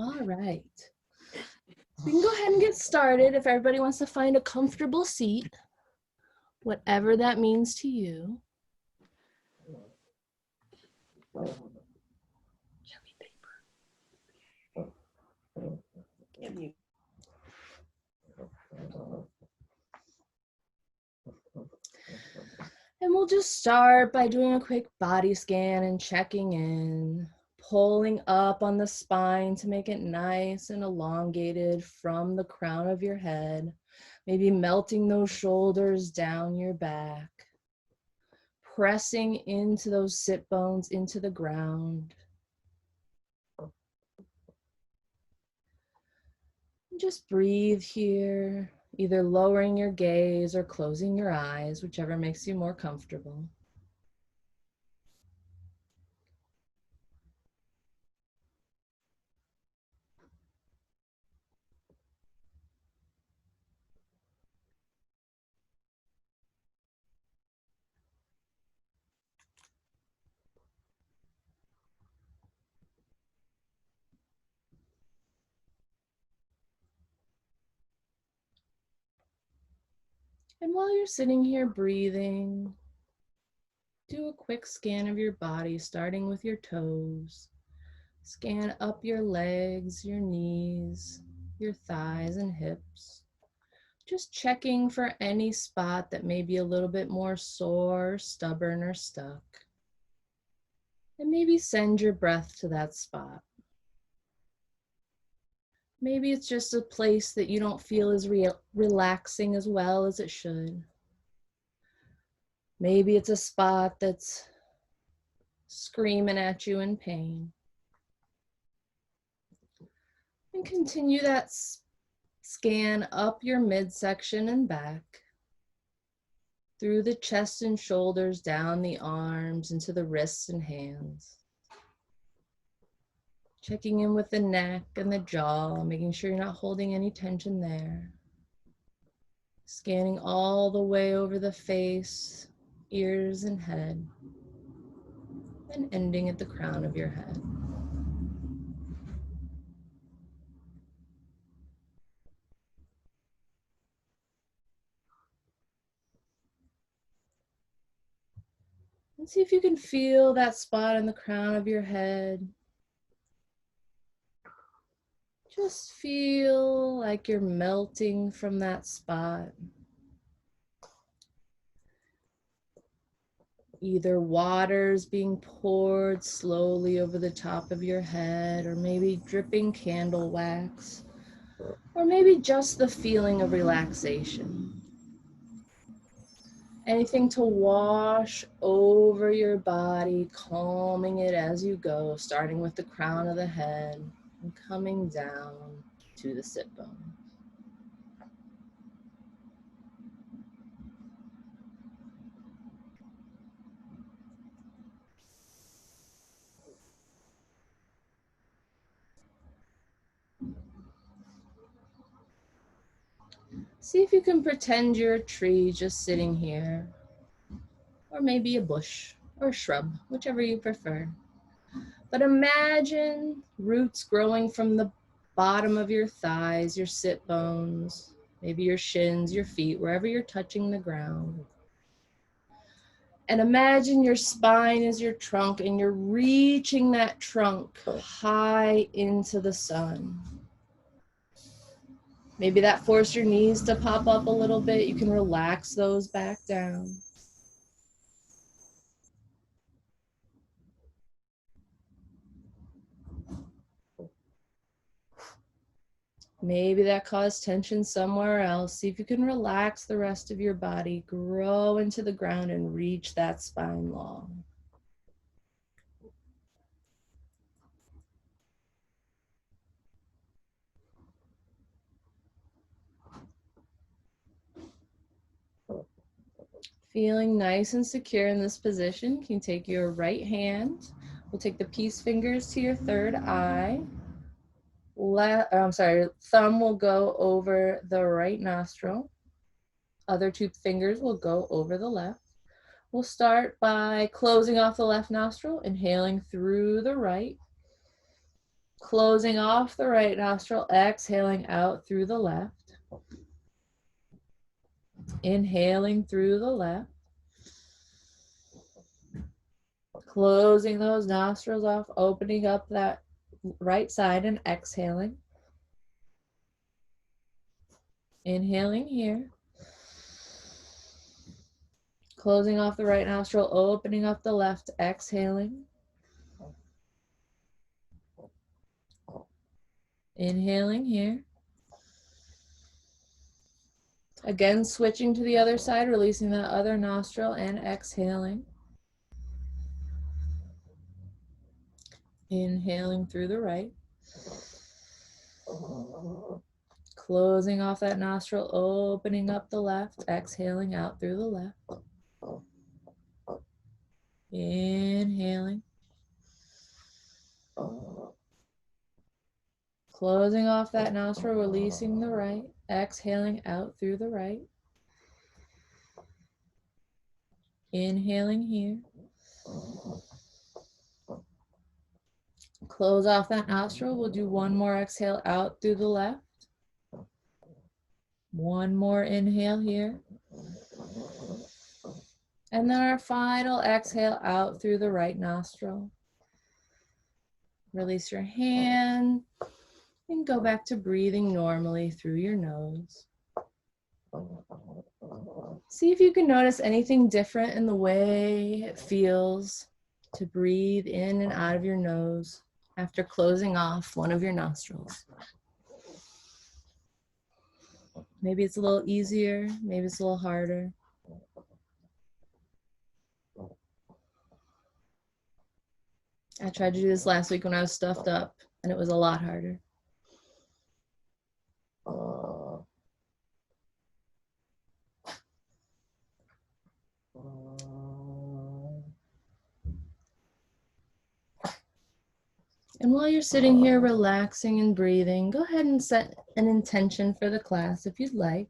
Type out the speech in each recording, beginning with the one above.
All right. We can go ahead and get started if everybody wants to find a comfortable seat, whatever that means to you. And we'll just start by doing a quick body scan and checking in, pulling up on the spine to make it nice and elongated from the crown of your head, maybe melting those shoulders down your back, pressing into those sit bones into the ground. Just breathe here, either lowering your gaze or closing your eyes, whichever makes you more comfortable. And while you're sitting here breathing, do a quick scan of your body, starting with your toes. Scan up your legs, your knees, your thighs and hips. Just checking for any spot that may be a little bit more sore, stubborn, or stuck. And maybe send your breath to that spot. Maybe it's just a place that you don't feel is relaxing as well as it should. Maybe it's a spot that's screaming at you in pain. And continue that scan up your midsection and back, through the chest and shoulders, down the arms, into the wrists and hands. Checking in with the neck and the jaw, making sure you're not holding any tension there. Scanning all the way over the face, ears and head, and ending at the crown of your head. And see if you can feel that spot in the crown of your head. Just feel like you're melting from that spot. Either water's being poured slowly over the top of your head, or maybe dripping candle wax, or maybe just the feeling of relaxation. Anything to wash over your body, calming it as you go, starting with the crown of the head and coming down to the sit bone. See if you can pretend you're a tree just sitting here, or maybe a bush or a shrub, whichever you prefer. But imagine roots growing from the bottom of your thighs, your sit bones, maybe your shins, your feet, wherever you're touching the ground. And imagine your spine is your trunk and you're reaching that trunk high into the sun. Maybe that forced your knees to pop up a little bit. You can relax those back down. Maybe that caused tension somewhere else. See if you can relax the rest of your body, grow into the ground and reach that spine long. Feeling nice and secure in this position, you can take your right hand. We'll take the peace fingers to your third eye. Thumb will go over the right nostril. Other two fingers will go over the left. We'll start by closing off the left nostril, inhaling through the right, Closing off the right nostril, exhaling out through the left. Inhaling through the left. Closing those nostrils off, opening up that right side and exhaling. Inhaling here. Closing off the right nostril, opening up the left, exhaling. Inhaling here. Again, switching to the other side, releasing that other nostril and exhaling. Inhaling through the right. Closing off that nostril, opening up the left, exhaling out through the left. Inhaling. Closing off that nostril, releasing the right, exhaling out through the right. Inhaling here. Close off that nostril. We'll do one more exhale out through the left. One more inhale here. And then our final exhale out through the right nostril. Release your hand and go back to breathing normally through your nose. See if you can notice anything different in the way it feels to breathe in and out of your nose after closing off one of your nostrils. Maybe it's a little easier, maybe it's a little harder. I tried to do this last week when I was stuffed up, and it was a lot harder. And while you're sitting here relaxing and breathing, go ahead and set an intention for the class if you'd like.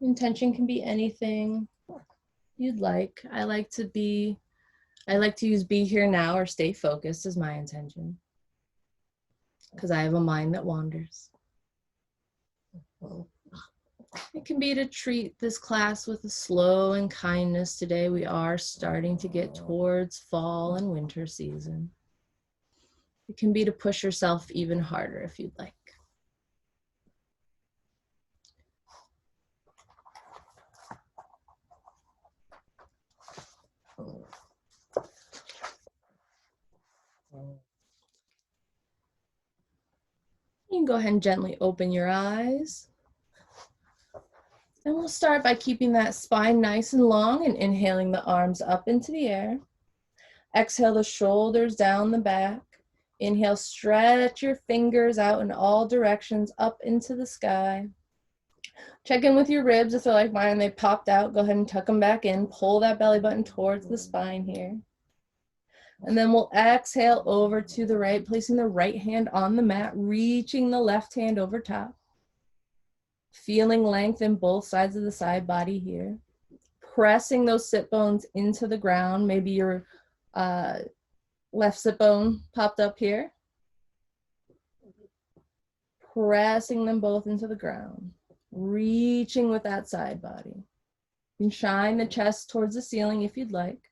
Intention can be anything you'd like. I like to use be here now or stay focused as my intention, because I have a mind that wanders. It can be to treat this class with a slow and kindness today. We are starting to get towards fall and winter season. It can be to push yourself even harder if you'd like. You can go ahead and gently open your eyes. And we'll start by keeping that spine nice and long and inhaling the arms up into the air. Exhale the shoulders down the back. Inhale, stretch your fingers out in all directions up into the sky. Check in with your ribs. If they're like mine and they popped out, go ahead and tuck them back in. Pull that belly button towards the spine here. And then we'll exhale over to the right, placing the right hand on the mat, reaching the left hand over top. Feeling length in both sides of the side body here. Pressing those sit bones into the ground. Maybe your left sit bone popped up here. Pressing them both into the ground. Reaching with that side body. You can shine the chest towards the ceiling if you'd like.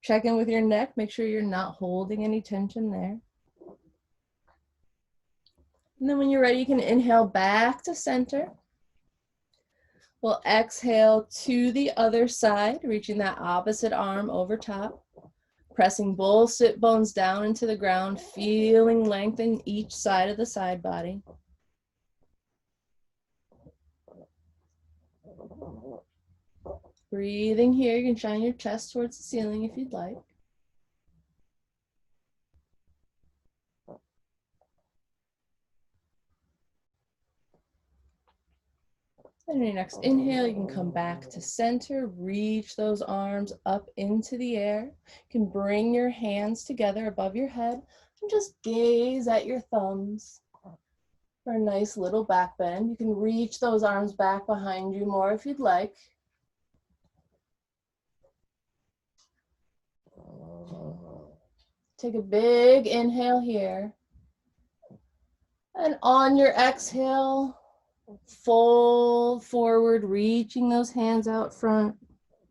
Check in with your neck. Make sure you're not holding any tension there. And then when you're ready, you can inhale back to center. We'll exhale to the other side, reaching that opposite arm over top. Pressing both sit bones down into the ground, feeling length in each side of the side body. Breathing here, you can shine your chest towards the ceiling if you'd like. And your next inhale, you can come back to center, reach those arms up into the air. You can bring your hands together above your head and just gaze at your thumbs for a nice little back bend. You can reach those arms back behind you more if you'd like. Take a big inhale here. And on your exhale, fold forward, reaching those hands out front,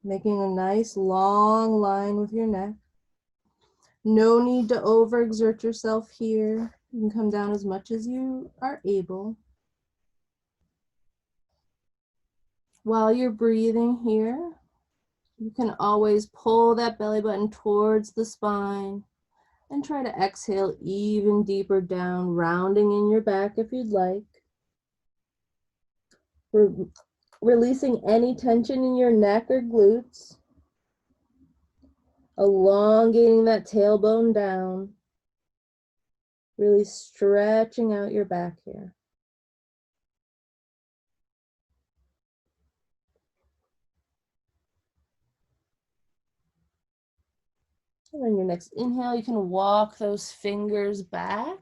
making a nice long line with your neck. No need to overexert yourself here. You can come down as much as you are able. While you're breathing here, you can always pull that belly button towards the spine and try to exhale even deeper down, rounding in your back if you'd like. Releasing any tension in your neck or glutes. Elongating that tailbone down. Really stretching out your back here. And on your next inhale, you can walk those fingers back.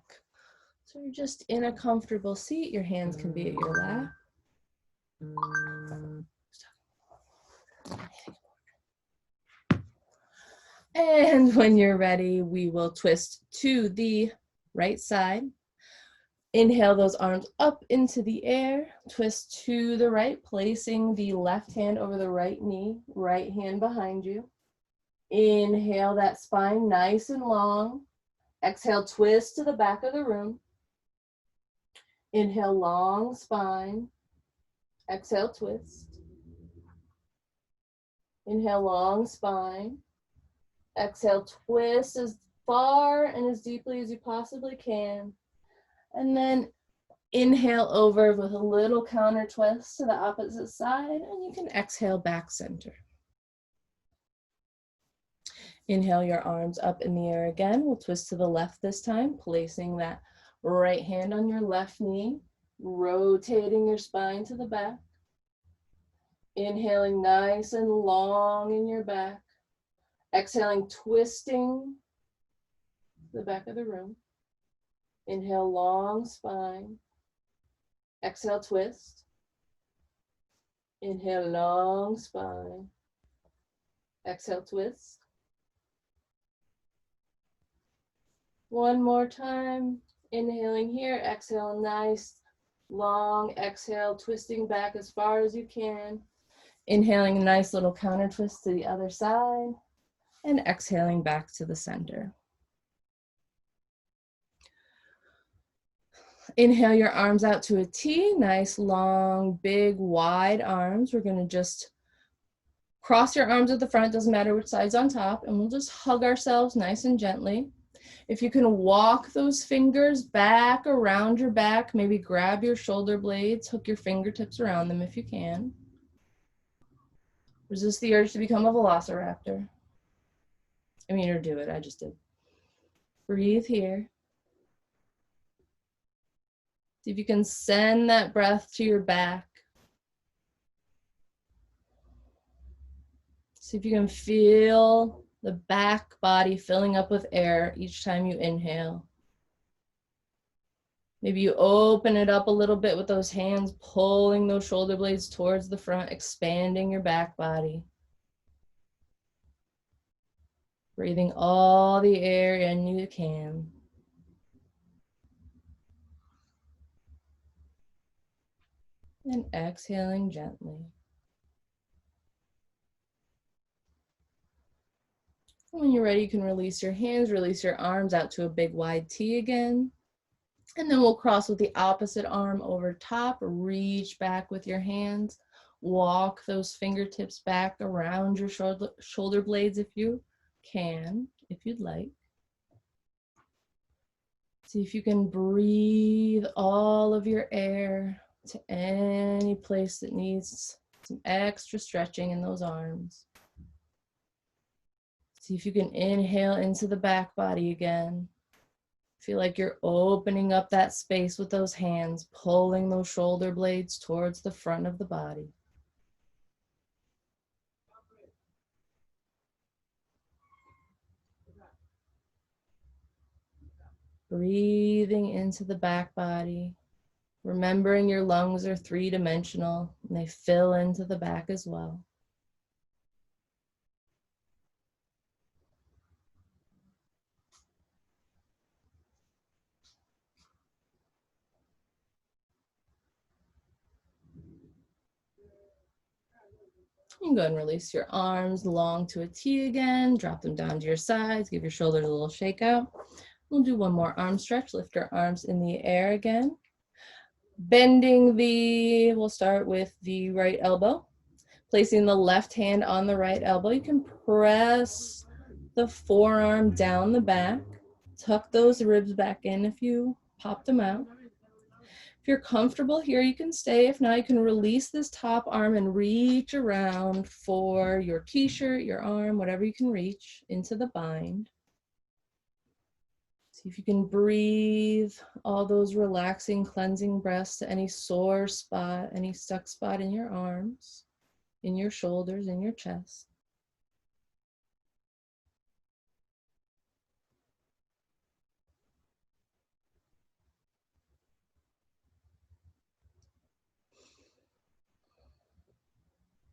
So you're just in a comfortable seat. Your hands can be at your lap. And when you're ready, we will twist to the right side. Inhale those arms up into the air. Twist to the right, placing the left hand over the right knee, right hand behind you. Inhale that spine nice and long. Exhale, twist to the back of the room. Inhale, long spine. Exhale, twist. Inhale, long spine. Exhale, twist as far and as deeply as you possibly can. And then inhale over with a little counter twist to the opposite side, and you can exhale back center. Inhale your arms up in the air again. We'll twist to the left this time, placing that right hand on your left knee, rotating your spine to the back. Inhaling nice and long in your back. Exhaling, twisting the back of the room. Inhale, long spine. Exhale, twist. Inhale, long spine. Exhale, twist. One more time. Inhaling here. Exhale, nice, long exhale, twisting back as far as you can. Inhaling a nice little counter twist to the other side. And exhaling back to the center. Inhale your arms out to a T, nice, long, big, wide arms. We're gonna just cross your arms at the front, doesn't matter which side's on top, and we'll just hug ourselves nice and gently. If you can walk those fingers back around your back, maybe grab your shoulder blades, hook your fingertips around them if you can. Resist the urge to become a velociraptor. Or do it, I just did. Breathe here. See if you can send that breath to your back. See if you can feel the back body filling up with air each time you inhale. Maybe you open it up a little bit with those hands, pulling those shoulder blades towards the front, expanding your back body. Breathing all the air in you can. And exhaling gently. When you're ready, you can release your hands, release your arms out to a big wide T again. And then we'll cross with the opposite arm over top, reach back with your hands, walk those fingertips back around your shoulder blades if you can, if you'd like. See if you can breathe all of your air to any place that needs some extra stretching in those arms. See if you can inhale into the back body again. Feel like you're opening up that space with those hands, pulling those shoulder blades towards the front of the body. Breathing into the back body, remembering your lungs are three-dimensional and they fill into the back as well. You can go ahead and release your arms long to a T again, drop them down to your sides, give your shoulders a little shake out. We'll do one more arm stretch, lift your arms in the air again. Bending we'll start with the right elbow, placing the left hand on the right elbow. You can press the forearm down the back, tuck those ribs back in if you pop them out. If you're comfortable here, you can stay. If not, you can release this top arm and reach around for your t-shirt, your arm, whatever you can reach into the bind. See if you can breathe all those relaxing, cleansing breaths to any sore spot, any stuck spot in your arms, in your shoulders, in your chest.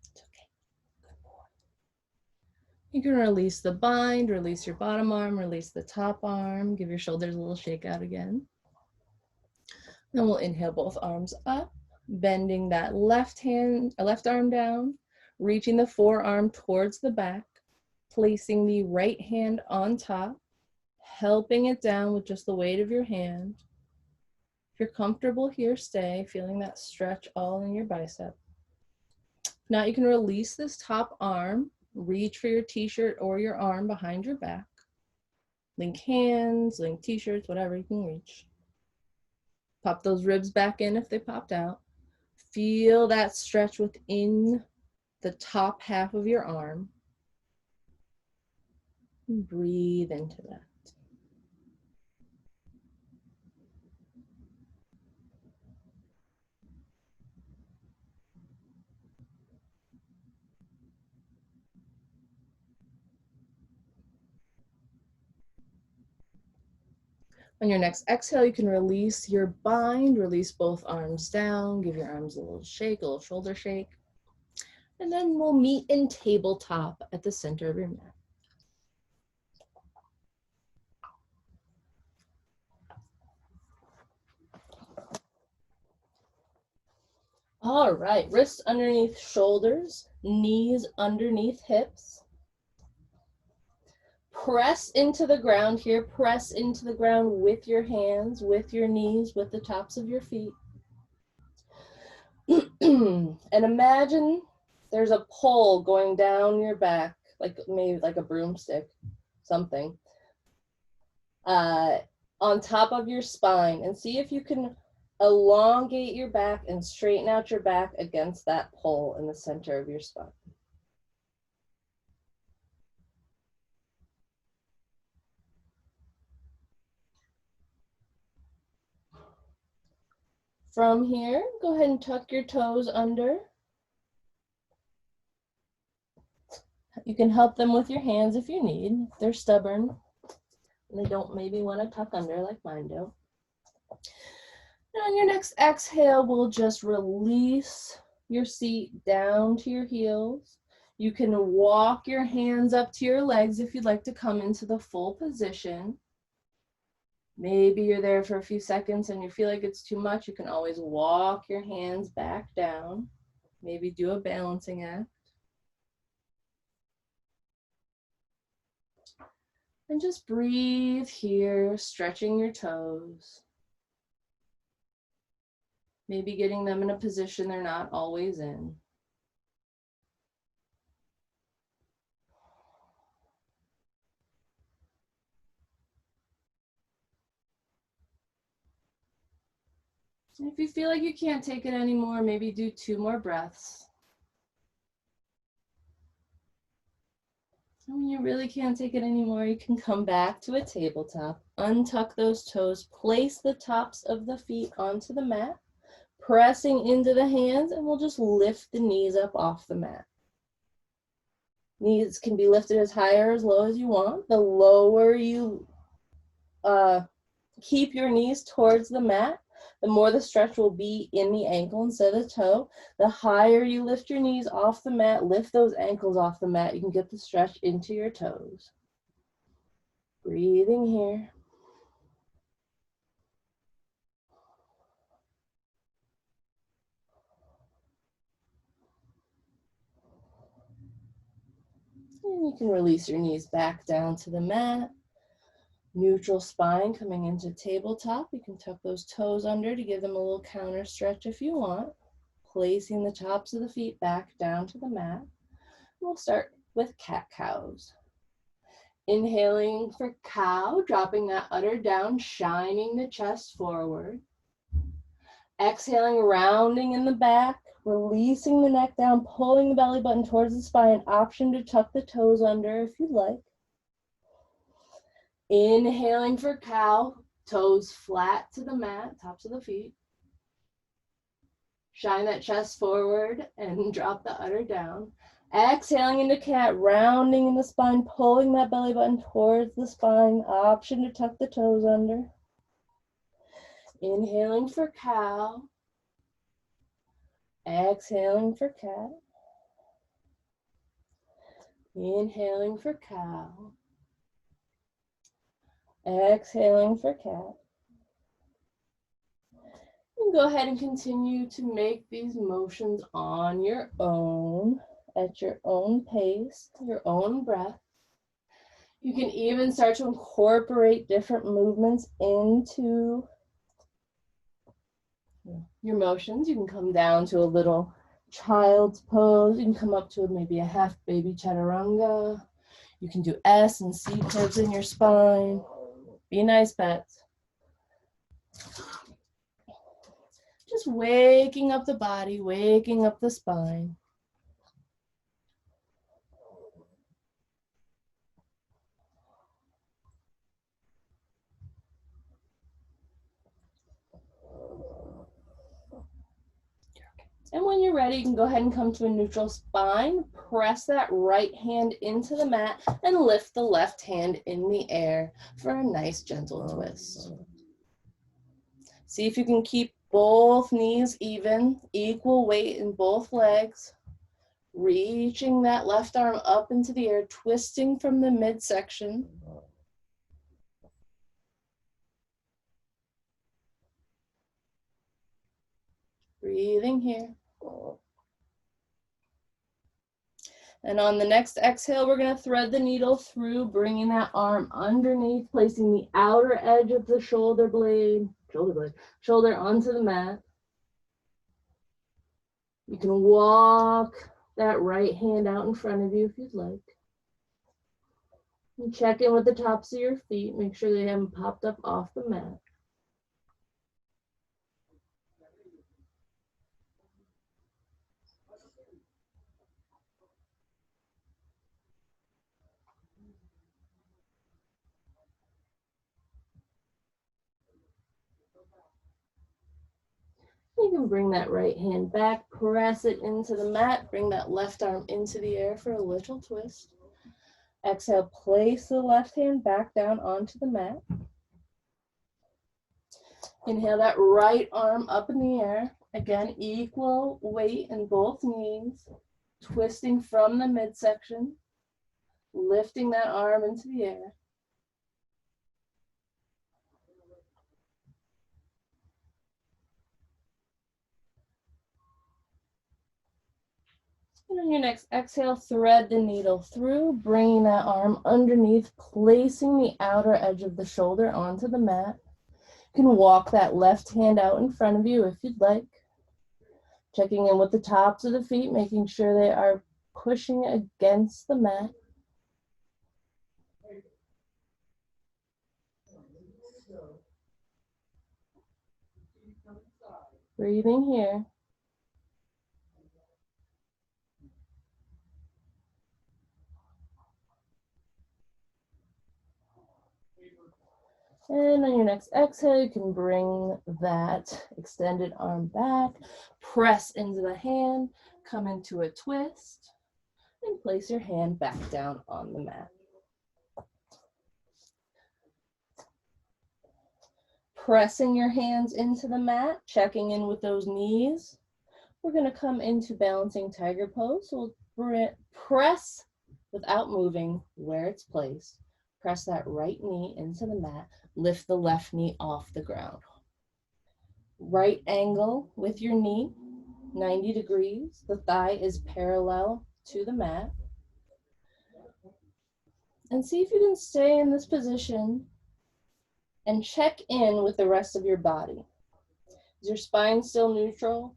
It's okay. Good boy. You can release the bind, release your bottom arm, release the top arm, give your shoulders a little shake out again. Then we'll inhale both arms up, bending that left arm down, reaching the forearm towards the back, placing the right hand on top, helping it down with just the weight of your hand. If you're comfortable here, stay, feeling that stretch all in your bicep. Now you can release this top arm, reach for your t-shirt or your arm behind your back. Link hands, link t-shirts, whatever you can reach. Pop those ribs back in if they popped out. Feel that stretch within the top half of your arm. And breathe into that. On your next exhale, you can release your bind, release both arms down, give your arms a little shake, a little shoulder shake. And then we'll meet in tabletop at the center of your mat. All right, wrists underneath shoulders, knees underneath hips. Press into the ground here, press into the ground with your hands, with your knees, with the tops of your feet. And imagine there's a pole going down your back, like maybe like a broomstick, something, on top of your spine, and see if you can elongate your back and straighten out your back against that pole in the center of your spine. From here, go ahead and tuck your toes under. You can help them with your hands if you need. If they're stubborn and they don't maybe want to tuck under like mine do. And on your next exhale, we'll just release your seat down to your heels. You can walk your hands up to your legs if you'd like to come into the full position. Maybe you're there for a few seconds and you feel like it's too much. You can always walk your hands back down. Maybe do a balancing act. And just breathe here, stretching your toes. Maybe getting them in a position they're not always in. And if you feel like you can't take it anymore, maybe do 2 more breaths. And when you really can't take it anymore, you can come back to a tabletop, untuck those toes, place the tops of the feet onto the mat, pressing into the hands, and we'll just lift the knees up off the mat. Knees can be lifted as high or as low as you want. The lower you keep your knees towards the mat, the more the stretch will be in the ankle instead of the toe. The higher you lift your knees off the mat, lift those ankles off the mat, you can get the stretch into your toes. Breathing here. And you can release your knees back down to the mat. Neutral spine coming into tabletop. You can tuck those toes under to give them a little counter stretch if you want. Placing the tops of the feet back down to the mat. We'll start with cat-cows. Inhaling for cow, dropping that udder down, shining the chest forward. Exhaling, rounding in the back, releasing the neck down, pulling the belly button towards the spine. Option to tuck the toes under if you'd like. Inhaling for cow, toes flat to the mat, tops of the feet. Shine that chest forward and drop the udder down. Exhaling into cat, rounding in the spine, pulling that belly button towards the spine. Option to tuck the toes under. Inhaling for cow. Exhaling for cat. Inhaling for cow. Exhaling for cat. And go ahead and continue to make these motions on your own, at your own pace, your own breath. You can even start to incorporate different movements into your motions. You can come down to a little child's pose. You can come up to maybe a half baby chaturanga. You can do S and C curves in your spine. Be nice, pets. Just waking up the body, waking up the spine. And when you're ready, you can go ahead and come to a neutral spine. Press that right hand into the mat and lift the left hand in the air for a nice gentle twist. See if you can keep both knees even, equal weight in both legs. Reaching that left arm up into the air, twisting from the midsection. Breathing here. And on the next exhale, we're going to thread the needle through, bringing that arm underneath, placing the outer edge of the shoulder onto the mat. You can walk that right hand out in front of you if you'd like. And check in with the tops of your feet. Make sure they haven't popped up off the mat. You can bring that right hand back, press it into the mat, bring that left arm into the air for a little twist. Exhale, place the left hand back down onto the mat. Inhale that right arm up in the air. Again, equal weight in both knees, twisting from the midsection, lifting that arm into the air. And on your next exhale, thread the needle through, bringing that arm underneath, placing the outer edge of the shoulder onto the mat. You can walk that left hand out in front of you if you'd like. Checking in with the tops of the feet, making sure they are pushing against the mat. Breathing here. And on your next exhale, you can bring that extended arm back, press into the hand, come into a twist, and place your hand back down on the mat. Pressing your hands into the mat, checking in with those knees. We're going to come into balancing tiger pose. So we'll press without moving where it's placed. Press that right knee into the mat. Lift the left knee off the ground. Right angle with your knee, 90 degrees. The thigh is parallel to the mat. And see if you can stay in this position and check in with the rest of your body. Is your spine still neutral?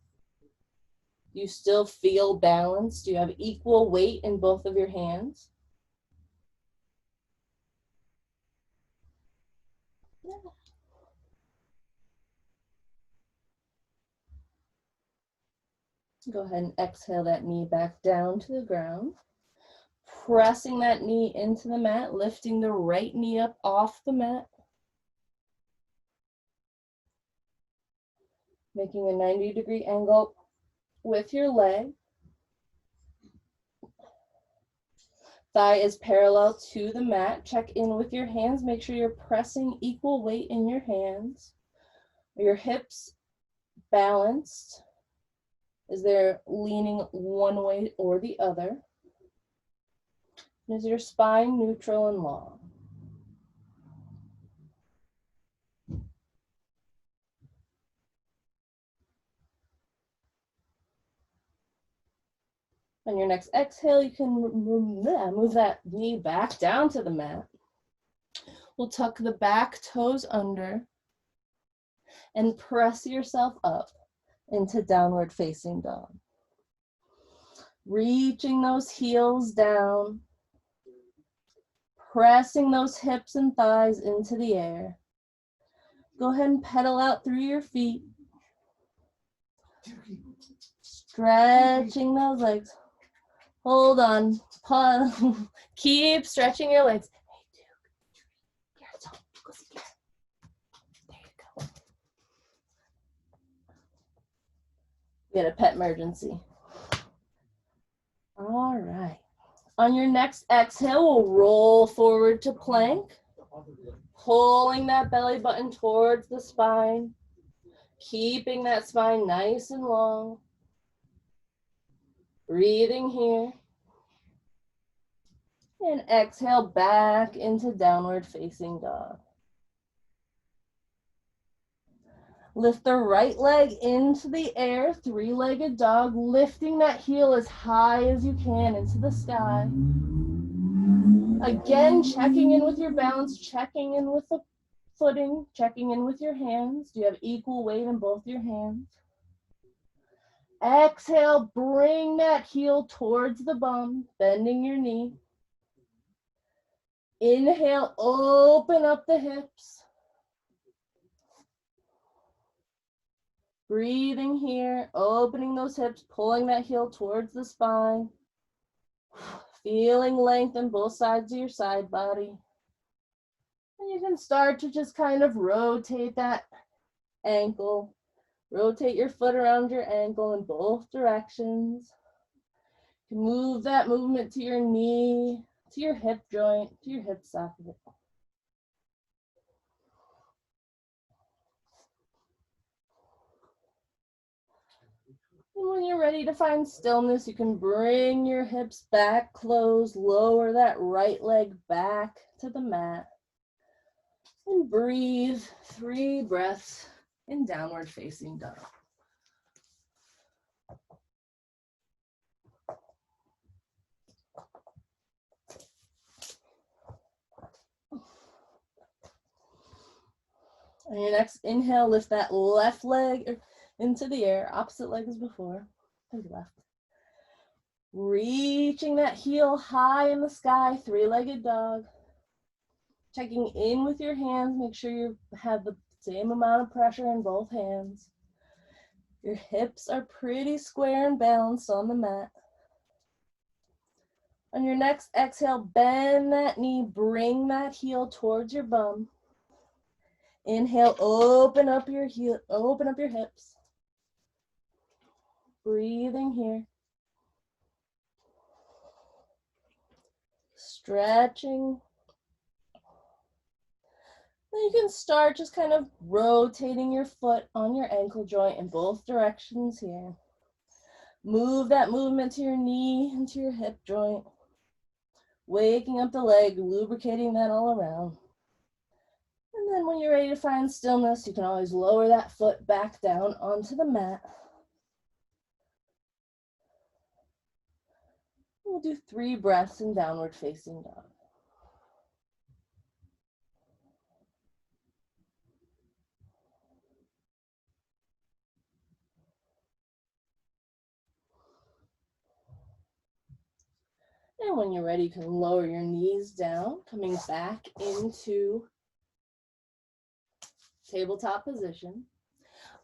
Do you still feel balanced? Do you have equal weight in both of your hands? Yeah. Go ahead and exhale that knee back down to the ground. Pressing that knee into the mat, lifting the right knee up off the mat. Making a 90-degree angle with your leg. Thigh is parallel to the mat. Check in with your hands. Make sure you're pressing equal weight in your hands. Are your hips balanced? Is there leaning one way or the other? Is your spine neutral and long? On your next exhale, you can move that knee back down to the mat. We'll tuck the back toes under and press yourself up into downward facing dog. Reaching those heels down, pressing those hips and thighs into the air. Go ahead and pedal out through your feet. Stretching those legs. Hold on. Keep stretching your legs. Hey, Duke. Go sit there. There you go. We had a pet emergency. All right. On your next exhale, we'll roll forward to plank. Pulling that belly button towards the spine. Keeping that spine nice and long. Breathing here. And exhale back into downward facing dog. Lift the right leg into the air, three-legged dog, lifting that heel as high as you can into the sky. Again, checking in with your balance, checking in with the footing, checking in with your hands. Do you have equal weight in both your hands? Exhale, bring that heel towards the bum, bending your knee. Inhale, open up the hips. Breathing here, opening those hips, pulling that heel towards the spine. Feeling length in both sides of your side body. And you can start to just kind of rotate that ankle. Rotate your foot around your ankle in both directions. You can move that movement to your knee, to your hip joint, to your hip socket. And when you're ready to find stillness, you can bring your hips back close, lower that right leg back to the mat, and breathe 3 breaths in downward facing dog. On your next inhale, lift that left leg into the air, opposite leg as before, and left. Reaching that heel high in the sky, three-legged dog. Checking in with your hands, make sure you have the same amount of pressure in both hands. Your hips are pretty square and balanced on the mat. On your next exhale, bend that knee, bring that heel towards your bum. Inhale, open up your heel, open up your hips. Breathing here. Stretching. Then you can start just kind of rotating your foot on your ankle joint in both directions here. Move that movement to your knee and to your hip joint. Waking up the leg, lubricating that all around. And then when you're ready to find stillness, you can always lower that foot back down onto the mat. We'll do 3 breaths in downward facing dog. And when you're ready, you can lower your knees down, coming back into tabletop position.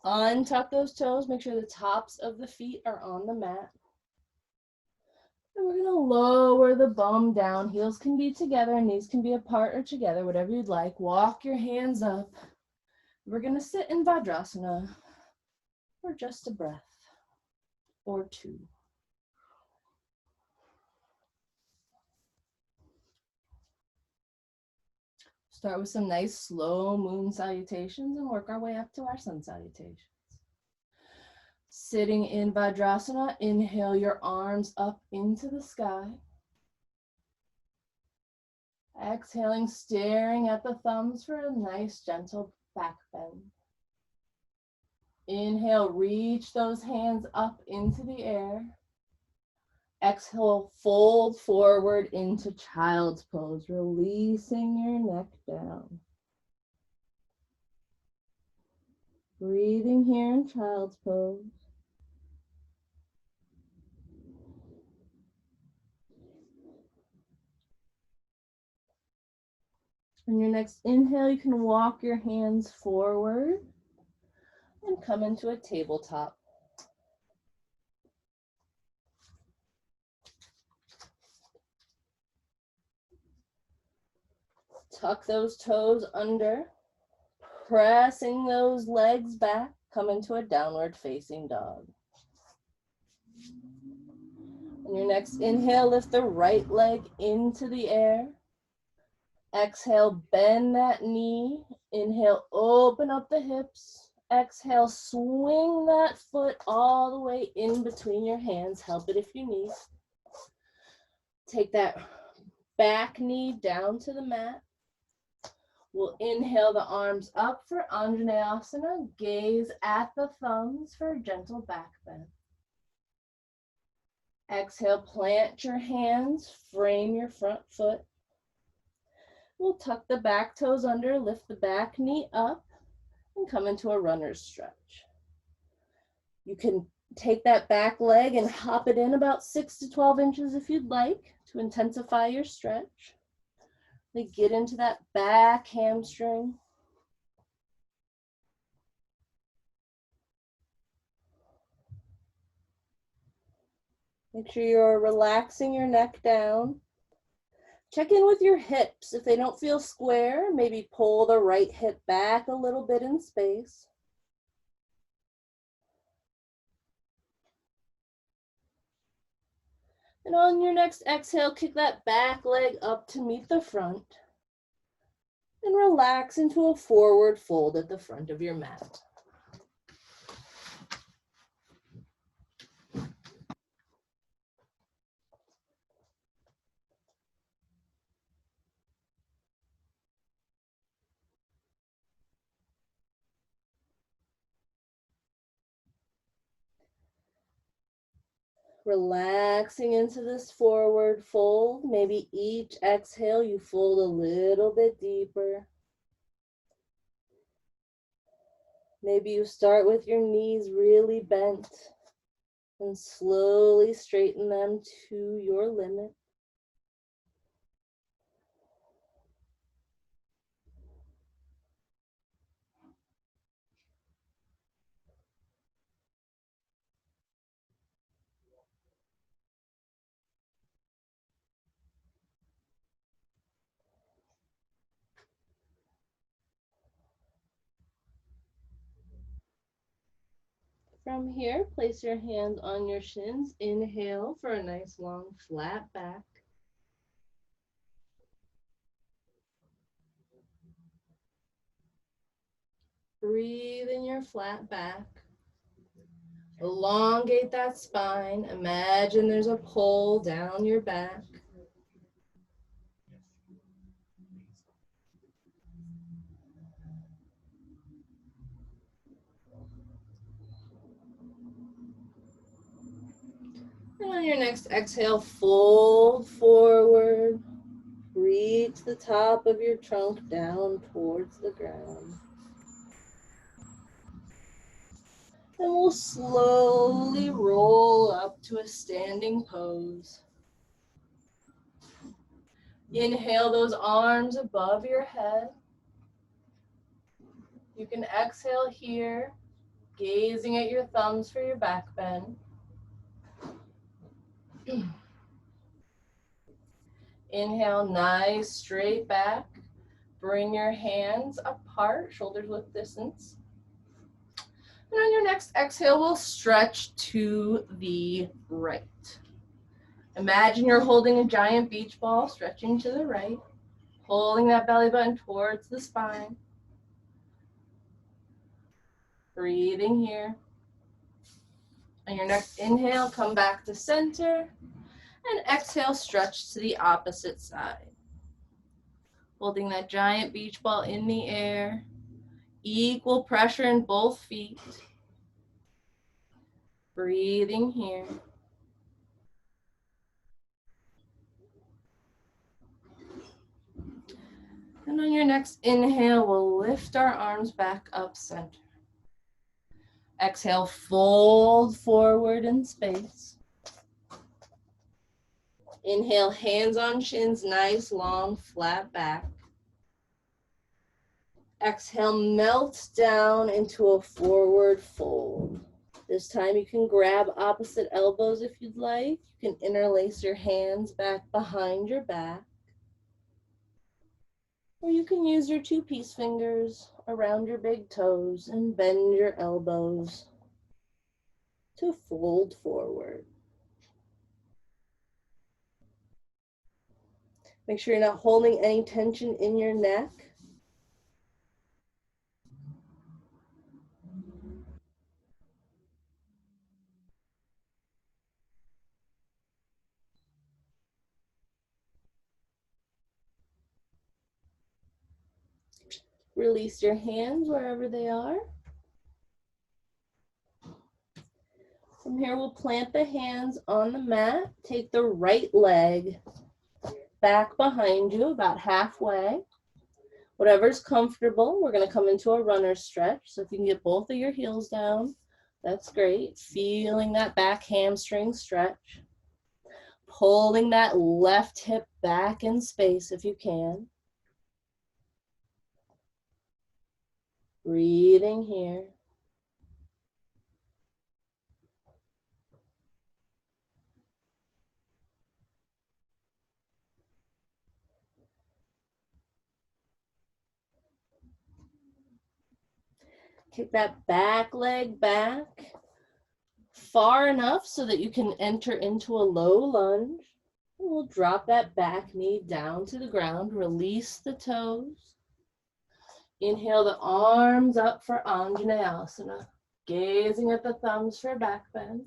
Untuck those toes, make sure the tops of the feet are on the mat. And we're gonna lower the bum down. Heels can be together, knees can be apart or together, whatever you'd like. Walk your hands up. We're gonna sit in Vajrasana for just a breath or two. Start with some nice slow moon salutations and work our way up to our sun salutations. Sitting in Vajrasana, inhale your arms up into the sky. Exhaling, staring at the thumbs for a nice gentle back bend. Inhale, reach those hands up into the air. Exhale, fold forward into child's pose, releasing your neck down. Breathing here in child's pose. On your next inhale, you can walk your hands forward and come into a tabletop. Tuck those toes under, pressing those legs back, come into a downward facing dog. On your next inhale, lift the right leg into the air. Exhale, bend that knee. Inhale, open up the hips. Exhale, swing that foot all the way in between your hands. Help it if you need. Take that back knee down to the mat. We'll inhale the arms up for Anjaneyasana. Gaze at the thumbs for a gentle back bend. Exhale, plant your hands, frame your front foot. We'll tuck the back toes under, lift the back knee up, and come into a runner's stretch. You can take that back leg and hop it in about 6 to 12 inches if you'd like to intensify your stretch. Then get into that back hamstring. Make sure you're relaxing your neck down. Check in with your hips. If they don't feel square, maybe pull the right hip back a little bit in space. And on your next exhale, kick that back leg up to meet the front. And relax into a forward fold at the front of your mat. Relaxing into this forward fold. Maybe each exhale you fold a little bit deeper. Maybe you start with your knees really bent and slowly straighten them to your limit. From here, place your hands on your shins. Inhale for a nice long flat back. Breathe in your flat back. Elongate that spine. Imagine there's a pole down your back. And on your next exhale, fold forward. Reach the top of your trunk down towards the ground. And we'll slowly roll up to a standing pose. Inhale those arms above your head. You can exhale here, gazing at your thumbs for your back bend. Inhale, nice straight back. Bring your hands apart, shoulders width distance. And on your next exhale, we'll stretch to the right. Imagine you're holding a giant beach ball, stretching to the right, holding that belly button towards the spine. Breathing here. On your next inhale, come back to center. And exhale, stretch to the opposite side. Holding that giant beach ball in the air. Equal pressure in both feet. Breathing here. And on your next inhale, we'll lift our arms back up center. Exhale, fold forward in space. Inhale, hands on shins, nice, long, flat back. Exhale, melt down into a forward fold. This time you can grab opposite elbows if you'd like. You can interlace your hands back behind your back. Or you can use your two peace fingers around your big toes and bend your elbows to fold forward. Make sure you're not holding any tension in your neck. Release your hands wherever they are. From here, we'll plant the hands on the mat. Take the right leg back behind you, about halfway. Whatever's comfortable, we're gonna come into a runner stretch. So if you can get both of your heels down, that's great. Feeling that back hamstring stretch. Pulling that left hip back in space if you can. Breathing here. Kick that back leg back far enough so that you can enter into a low lunge. And we'll drop that back knee down to the ground. Release the toes. Inhale the arms up for Anjaneyasana. Gazing at the thumbs for back bend.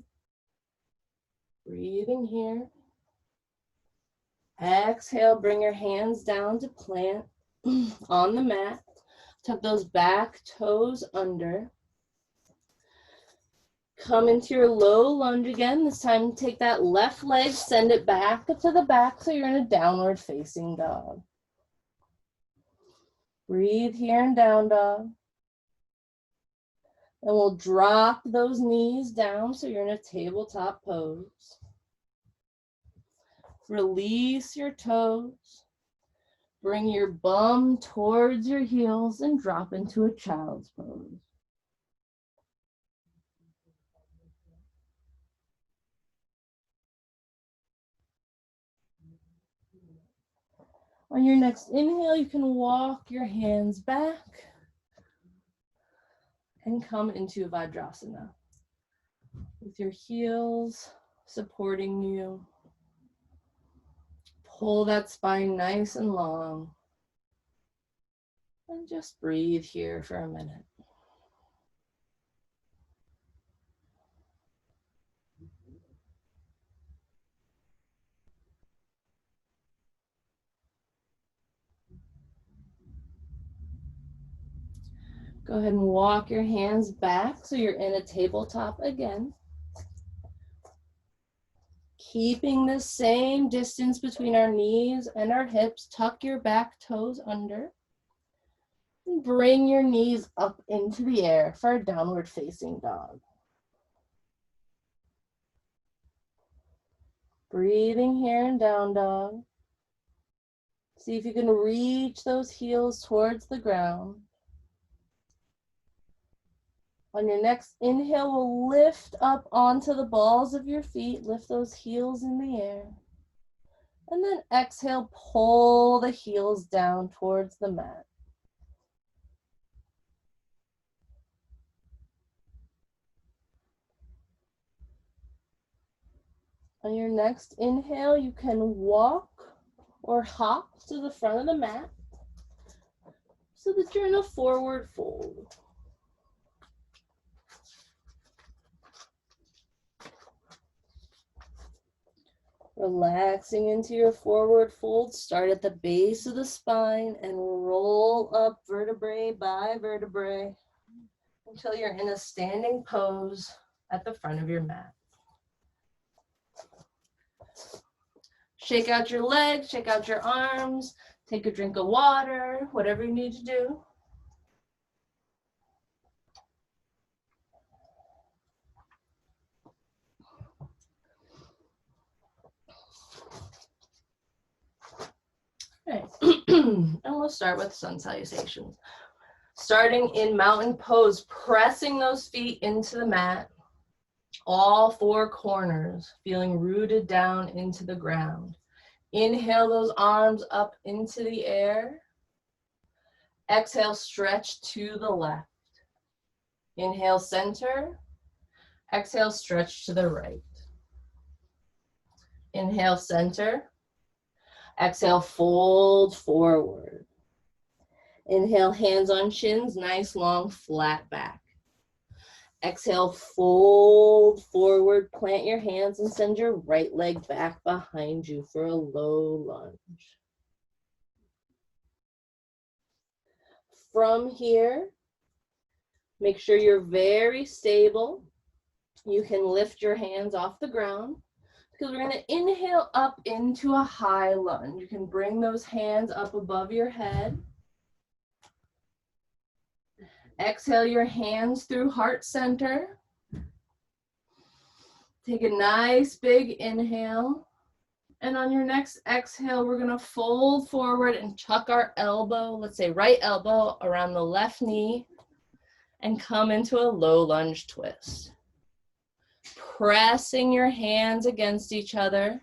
Breathing here. Exhale, bring your hands down to plant on the mat. Tuck those back toes under. Come into your low lunge again. This time take that left leg, send it back to the back so you're in a downward facing dog. Breathe here in down dog. And we'll drop those knees down so you're in a tabletop pose. Release your toes. Bring your bum towards your heels and drop into a child's pose. On your next inhale, you can walk your hands back and come into Vajrasana with your heels supporting you. Pull that spine nice and long and just breathe here for a minute. Go ahead and walk your hands back so you're in a tabletop again. Keeping the same distance between our knees and our hips, tuck your back toes under. And bring your knees up into the air for a downward facing dog. Breathing here in down dog. See if you can reach those heels towards the ground. On your next inhale, we'll lift up onto the balls of your feet. Lift those heels in the air. And then exhale, pull the heels down towards the mat. On your next inhale, you can walk or hop to the front of the mat so that you're in a forward fold. Relaxing into your forward fold, start at the base of the spine and roll up vertebrae by vertebrae until you're in a standing pose at the front of your mat. Shake out your legs, shake out your arms, take a drink of water, whatever you need to do. Okay, and we'll start with sun salutations. Starting in mountain pose, pressing those feet into the mat, all four corners, feeling rooted down into the ground. Inhale those arms up into the air. Exhale, stretch to the left. Inhale, center. Exhale, stretch to the right. Inhale, center. Exhale, fold forward. Inhale, hands on shins, nice long flat back. Exhale, fold forward, plant your hands and send your right leg back behind you for a low lunge. From here, make sure you're very stable. You can lift your hands off the ground because we're going to inhale up into a high lunge. You can bring those hands up above your head. Exhale your hands through heart center. Take a nice big inhale. And on your next exhale, we're going to fold forward and tuck our elbow, let's say right elbow around the left knee, and come into a low lunge twist. Pressing your hands against each other.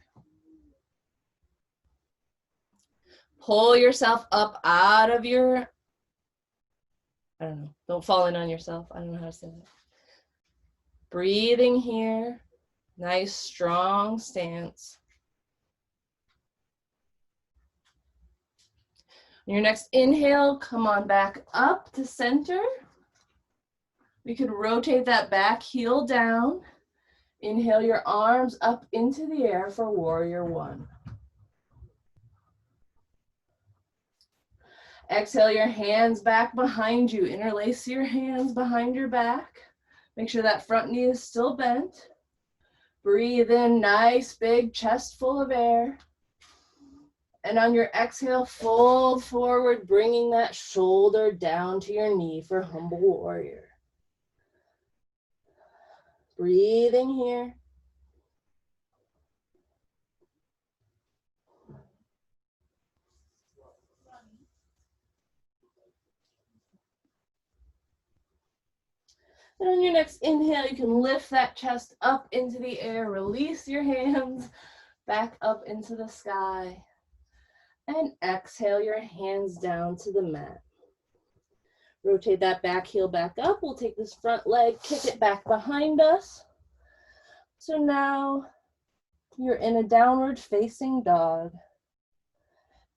Pull yourself up out of your, don't fall in on yourself. I don't know how to say that. Breathing here. Nice, strong stance. On your next inhale, come on back up to center. We could rotate that back heel down. Inhale your arms up into the air for warrior one. Exhale your hands back behind you. Interlace your hands behind your back. Make sure that front knee is still bent. Breathe in, nice big chest full of air. And on your exhale, fold forward, bringing that shoulder down to your knee for humble warrior. Breathing here. And on your next inhale, you can lift that chest up into the air, release your hands back up into the sky, and exhale your hands down to the mat. Rotate that back heel back up. We'll take this front leg, kick it back behind us. So now you're in a downward facing dog.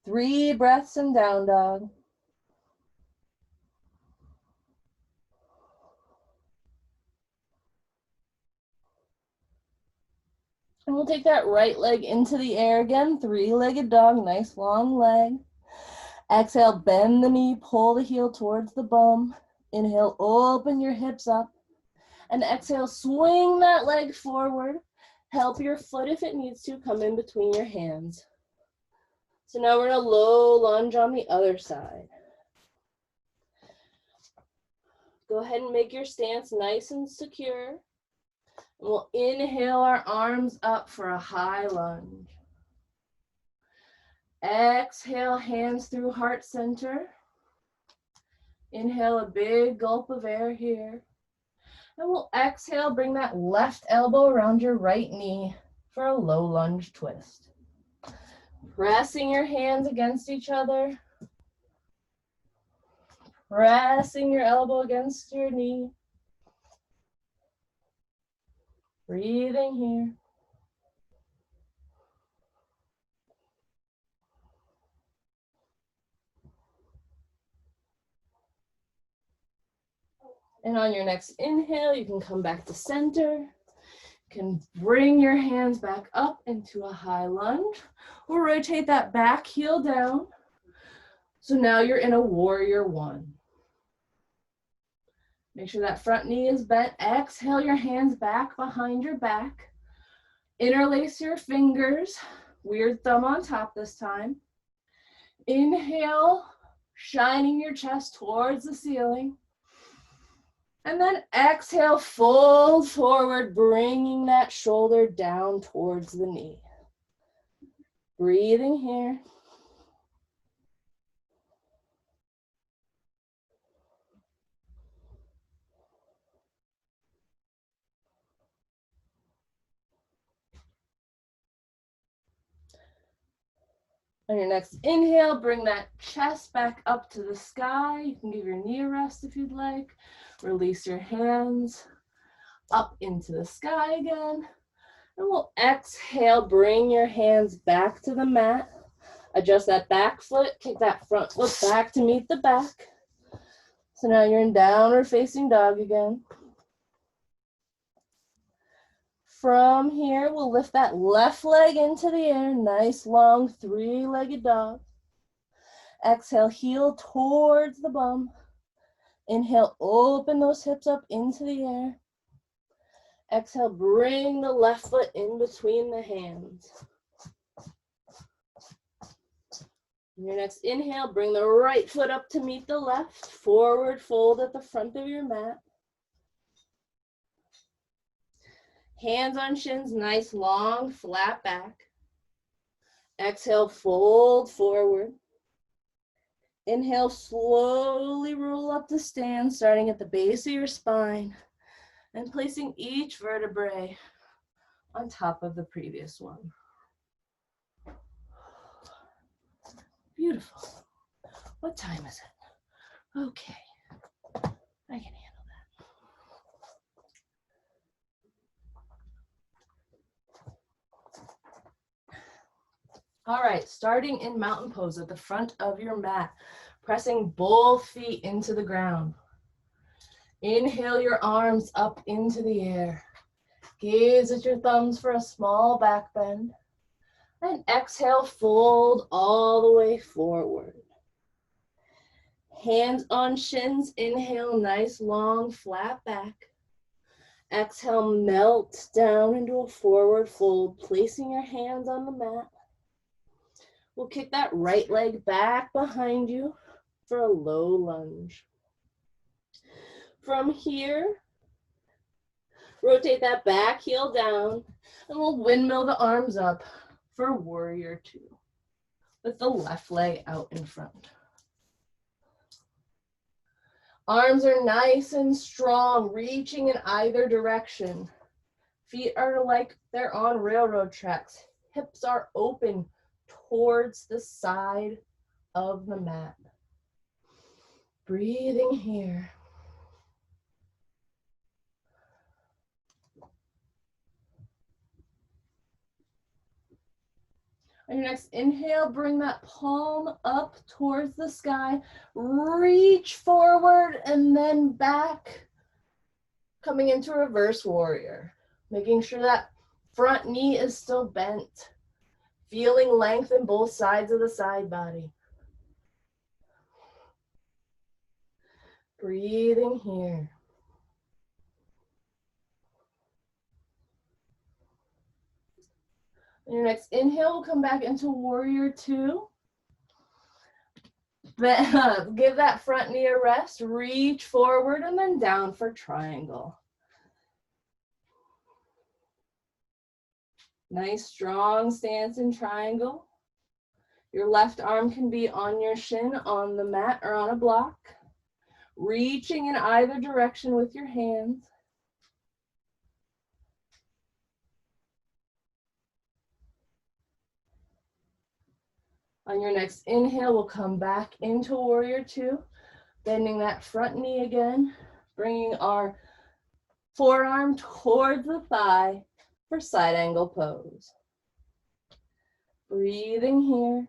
3 breaths in down dog. And we'll take that right leg into the air again, 3-legged dog, nice long leg. Exhale, bend the knee, pull the heel towards the bum. Inhale, open your hips up. And exhale, swing that leg forward. Help your foot, if it needs to, come in between your hands. So now we're in a low lunge on the other side. Go ahead and make your stance nice and secure. We'll inhale our arms up for a high lunge. Exhale, hands through heart center. Inhale a big gulp of air here. And we'll exhale, bring that left elbow around your right knee for a low lunge twist. Pressing your hands against each other. Pressing your elbow against your knee. Breathing here. And on your next inhale, you can come back to center. You can bring your hands back up into a high lunge. We'll rotate that back heel down. So now you're in a warrior one. Make sure that front knee is bent. Exhale your hands back behind your back. Interlace your fingers. Weird thumb on top this time. Inhale, shining your chest towards the ceiling. And then exhale, fold forward, bringing that shoulder down towards the knee. Breathing here. On your next inhale, bring that chest back up to the sky. You can give your knee a rest if you'd like. Release your hands up into the sky again. And we'll exhale, bring your hands back to the mat. Adjust that back foot, kick that front foot back to meet the back. So now you're in downward facing dog again. From here, we'll lift that left leg into the air. Nice long three-legged dog. Exhale, heel towards the bum. Inhale, open those hips up into the air. Exhale, bring the left foot in between the hands. On your next inhale, bring the right foot up to meet the left. Forward fold at the front of your mat. Hands on shins, nice long flat back. Exhale, fold forward. Inhale, slowly roll up to stand, starting at the base of your spine and placing each vertebrae on top of the previous one. Beautiful. What time is it? Okay, I can handle that. All right, starting in mountain pose at the front of your mat, pressing both feet into the ground. Inhale your arms up into the air. Gaze at your thumbs for a small back bend. And exhale, fold all the way forward. Hands on shins, inhale, nice long flat back. Exhale, melt down into a forward fold, placing your hands on the mat. We'll kick that right leg back behind you for a low lunge. From here, rotate that back heel down, and we'll windmill the arms up for warrior two, with the left leg out in front. Arms are nice and strong, reaching in either direction. Feet are like they're on railroad tracks. Hips are open towards the side of the mat. Breathing here. On your next inhale, bring that palm up towards the sky. Reach forward and then back, coming into reverse warrior. Making sure that front knee is still bent. Feeling length in both sides of the side body. Breathing here. On your next inhale, we'll come back into warrior two. Give that front knee a rest. Reach forward and then down for triangle. Nice strong stance in triangle. Your left arm can be on your shin, on the mat, or on a block. Reaching in either direction with your hands. On your next inhale, we'll come back into warrior two, bending that front knee again, bringing our forearm towards the thigh for side angle pose. Breathing here.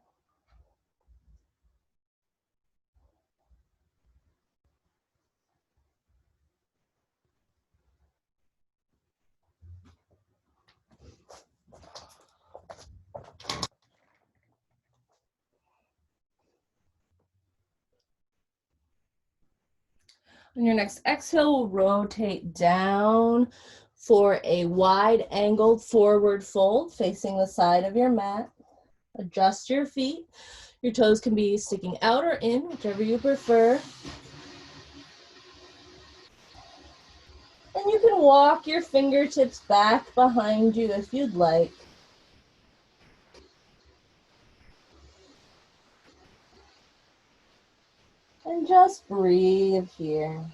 On your next exhale, we'll rotate down for a wide angled forward fold facing the side of your mat. Adjust your feet. Your toes can be sticking out or in, whichever you prefer. And you can walk your fingertips back behind you if you'd like. And just breathe here.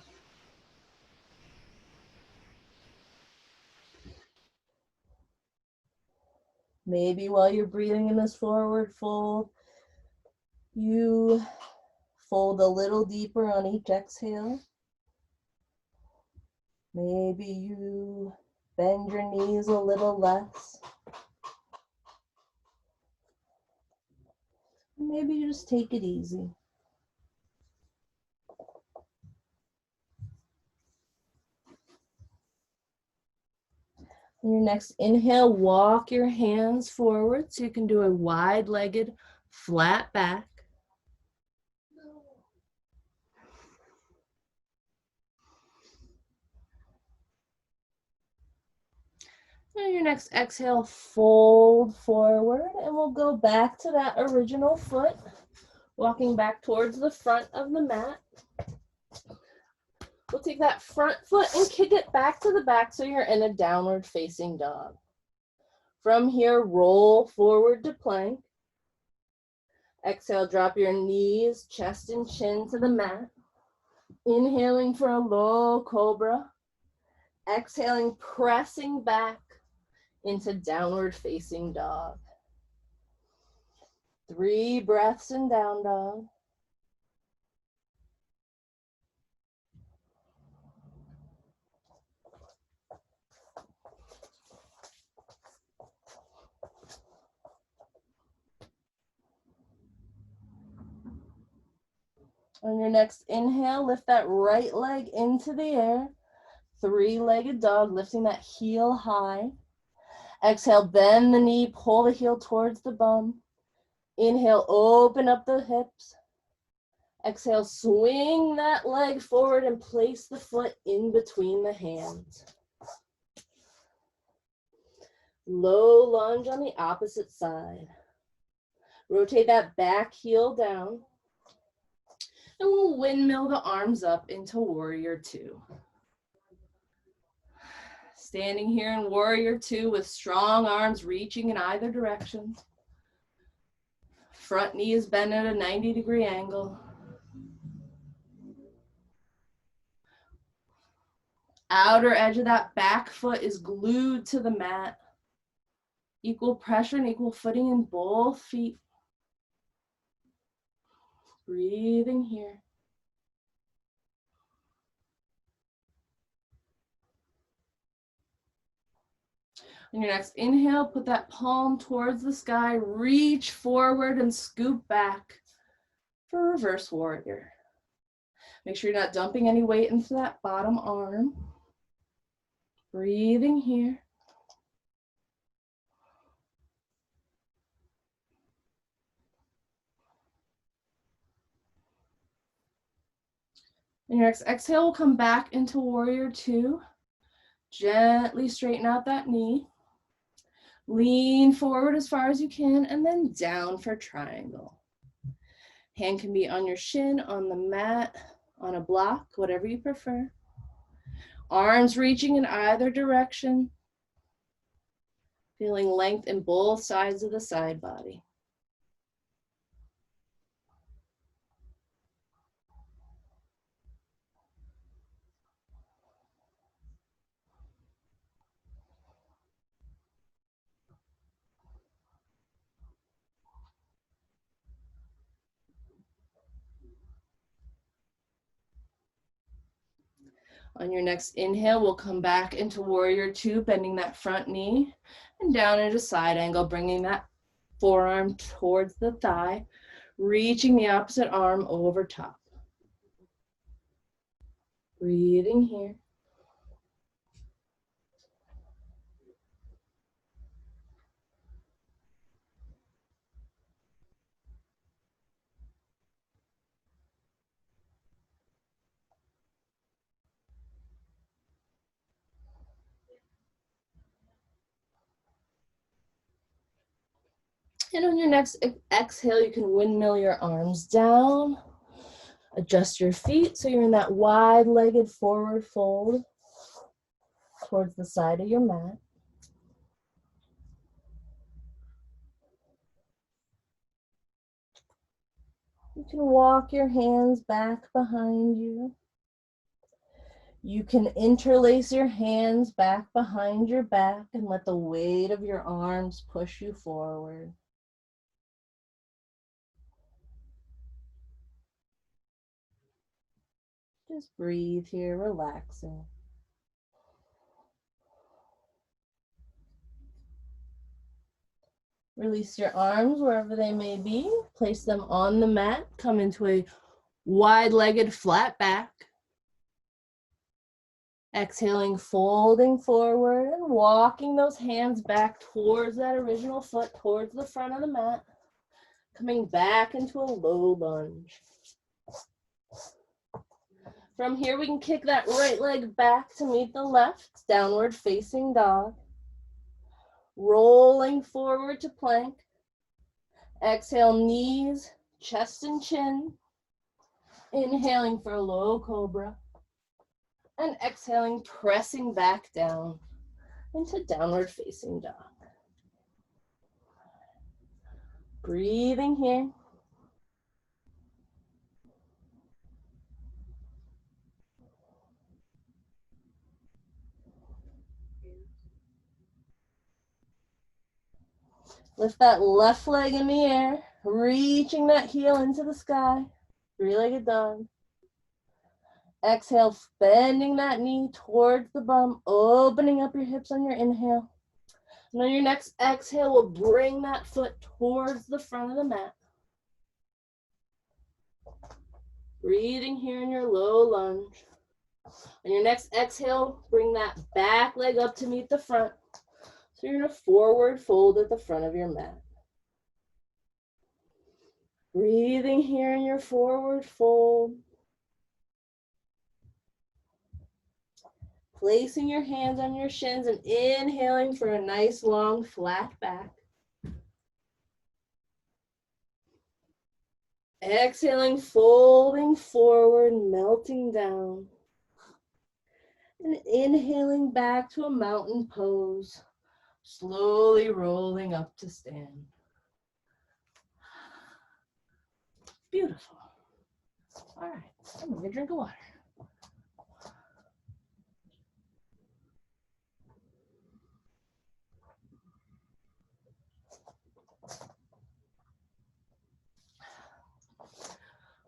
Maybe while you're breathing in this forward fold, you fold a little deeper on each exhale. Maybe you bend your knees a little less. Maybe you just take it easy. On your next inhale, walk your hands forward so you can do a wide-legged flat back. On your next exhale, fold forward, and we'll go back to that original foot, walking back towards the front of the mat. We'll take that front foot and kick it back to the back so you're in a downward facing dog. From here, roll forward to plank. Exhale, drop your knees, chest and chin to the mat. Inhaling for a low cobra. Exhaling, pressing back into downward facing dog. 3 breaths in down dog. On your next inhale, lift that right leg into the air. 3-legged dog, lifting that heel high. Exhale, bend the knee, pull the heel towards the bum. Inhale, open up the hips. Exhale, swing that leg forward and place the foot in between the hands. Low lunge on the opposite side. Rotate that back heel down. And we'll windmill the arms up into warrior two. Standing here in warrior two with strong arms reaching in either direction. Front knee is bent at a 90-degree angle. Outer edge of that back foot is glued to the mat. Equal pressure and equal footing in both feet. Breathing here. On your next inhale, put that palm towards the sky, reach forward and scoop back for reverse warrior. Make sure you're not dumping any weight into that bottom arm. Breathing here. On your next exhale, we'll come back into warrior two. Gently straighten out that knee. Lean forward as far as you can, and then down for triangle. Hand can be on your shin, on the mat, on a block, whatever you prefer. Arms reaching in either direction. Feeling length in both sides of the side body. On your next inhale, we'll come back into warrior two, bending that front knee and down into side angle, bringing that forearm towards the thigh, reaching the opposite arm over top. Breathing here. And on your next exhale, you can windmill your arms down. Adjust your feet so you're in that wide-legged forward fold towards the side of your mat. You can walk your hands back behind you. You can interlace your hands back behind your back and let the weight of your arms push you forward. Just breathe here, relaxing. Release your arms wherever they may be. Place them on the mat. Come into a wide-legged flat back. Exhaling, folding forward and walking those hands back towards that original foot, towards the front of the mat. Coming back into a low lunge. From here, we can kick that right leg back to meet the left, downward facing dog. Rolling forward to plank. Exhale, knees, chest and chin. Inhaling for a low cobra. And exhaling, pressing back down into downward facing dog. Breathing here. Lift that left leg in the air, reaching that heel into the sky. Three-legged dog. Exhale, bending that knee towards the bum, opening up your hips on your inhale. And on your next exhale, we'll bring that foot towards the front of the mat. Breathing here in your low lunge. On your next exhale, bring that back leg up to meet the front. So you're in a forward fold at the front of your mat. Breathing here in your forward fold. Placing your hands on your shins and inhaling for a nice long flat back. Exhaling, folding forward, melting down. And inhaling back to a mountain pose. Slowly rolling up to stand. Beautiful. All right, I'm gonna drink of water.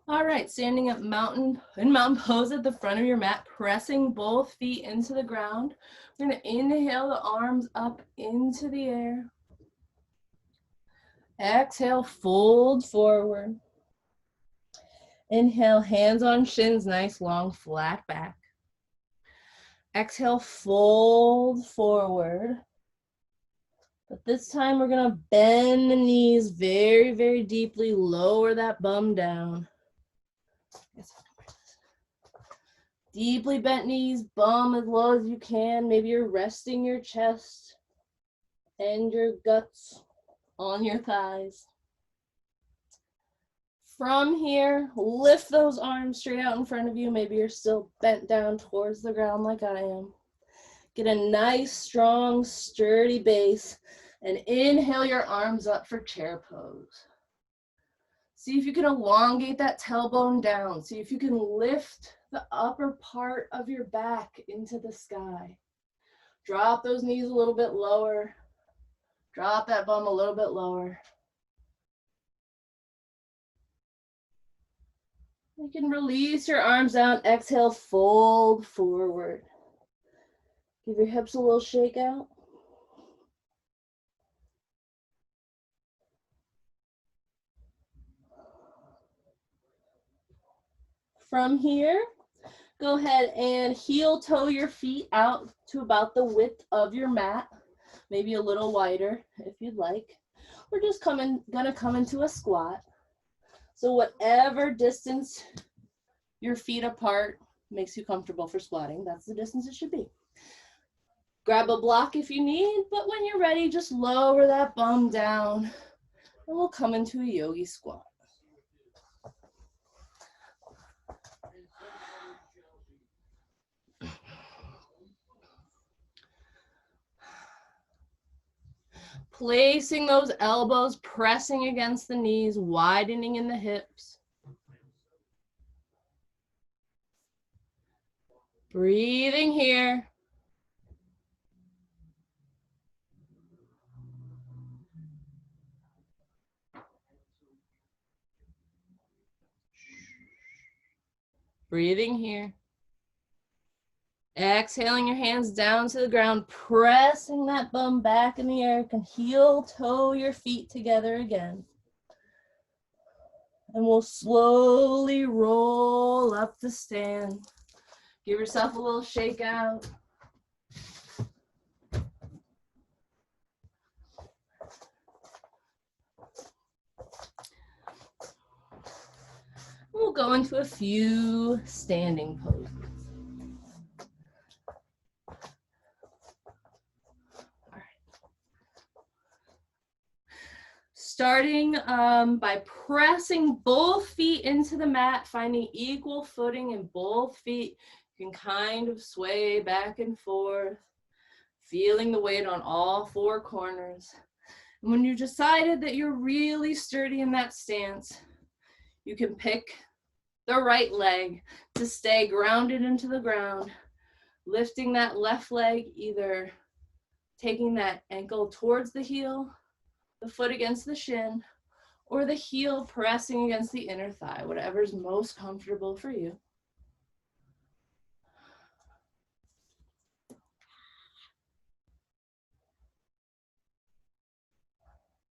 All right, standing up in mountain pose at the front of your mat, pressing both feet into the ground. We're gonna inhale the arms up into the air. Exhale, fold forward. Inhale, hands on shins, nice long flat back. Exhale, fold forward. But this time we're gonna bend the knees very, very deeply, lower that bum down. Deeply bent knees, bum as low as you can. Maybe you're resting your chest and your guts on your thighs. From here, lift those arms straight out in front of you. Maybe you're still bent down towards the ground like I am. Get a nice, strong, sturdy base and inhale your arms up for chair pose. See if you can elongate that tailbone down. See if you can lift the upper part of your back into the sky. Drop those knees a little bit lower. Drop that bum a little bit lower. You can release your arms down. Exhale, fold forward. Give your hips a little shake out. From here, go ahead and heel toe your feet out to about the width of your mat, maybe a little wider if you'd like. We're just gonna come into a squat. So whatever distance your feet apart makes you comfortable for squatting, that's the distance it should be. Grab a block if you need, but when you're ready, just lower that bum down and we'll come into a yogi squat. Placing those elbows, pressing against the knees, widening in the hips. Breathing here. Breathing here. Exhaling your hands down to the ground, pressing that bum back in the air. You can heel toe your feet together again. And we'll slowly roll up the stand. Give yourself a little shake out. We'll go into a few standing poses. Starting by pressing both feet into the mat, finding equal footing in both feet. You can kind of sway back and forth, feeling the weight on all four corners. And when you decided that you're really sturdy in that stance, you can pick the right leg to stay grounded into the ground, lifting that left leg, either taking that ankle towards the heel, the foot against the shin, or the heel pressing against the inner thigh, whatever's most comfortable for you.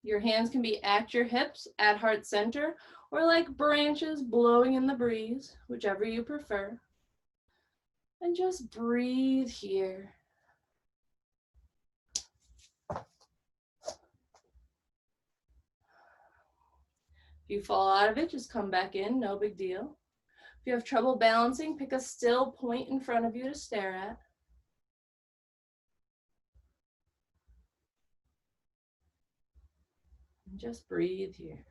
Your hands can be at your hips, at heart center, or like branches blowing in the breeze, whichever you prefer. And just breathe here. If you fall out of it, just come back in, no big deal. If you have trouble balancing, pick a still point in front of you to stare at. And just breathe here.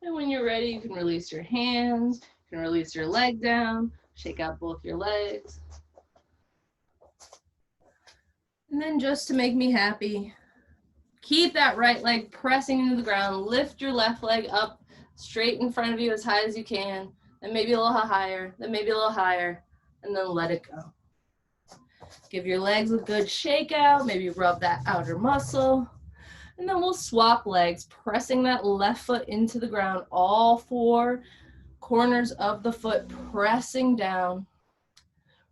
And when you're ready, you can release your hands, you can release your leg down, shake out both your legs. And then just to make me happy, keep that right leg pressing into the ground, lift your left leg up straight in front of you as high as you can, then maybe a little higher, then maybe a little higher, and then let it go. Give your legs a good shake out, maybe rub that outer muscle. And then we'll swap legs, pressing that left foot into the ground, all four corners of the foot pressing down.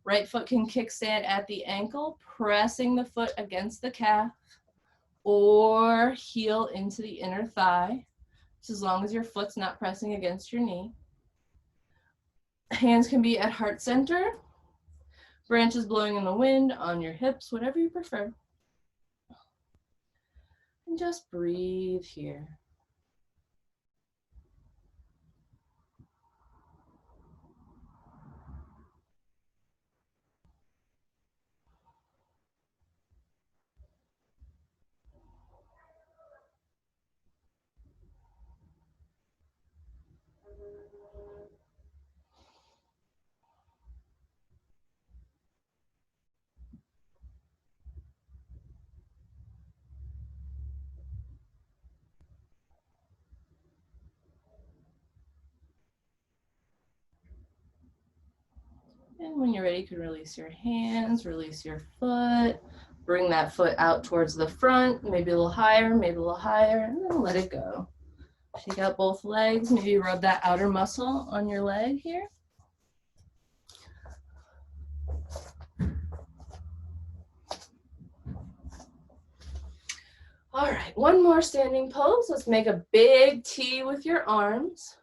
Right foot can kickstand at the ankle, pressing the foot against the calf, or heel into the inner thigh, just as long as your foot's not pressing against your knee. Hands can be at heart center, branches blowing in the wind, on your hips, whatever you prefer. And just breathe here. And when you're ready, you can release your hands, release your foot, bring that foot out towards the front, maybe a little higher, maybe a little higher, and then let it go. Shake out both legs, maybe rub that outer muscle on your leg here. All right, one more standing pose. Let's make a big T with your arms.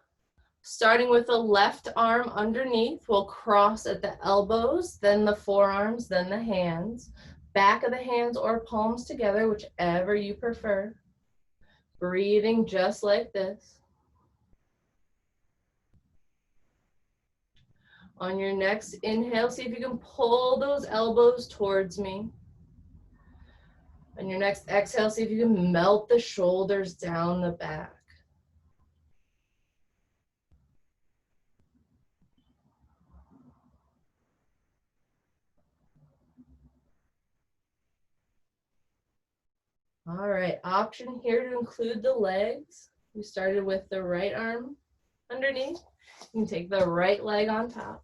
Starting with the left arm underneath, we'll cross at the elbows, then the forearms, then the hands. Back of the hands or palms together, whichever you prefer. Breathing just like this. On your next inhale, see if you can pull those elbows towards me. On your next exhale, see if you can melt the shoulders down the back. All right, option here to include the legs. We started with the right arm underneath. You can take the right leg on top.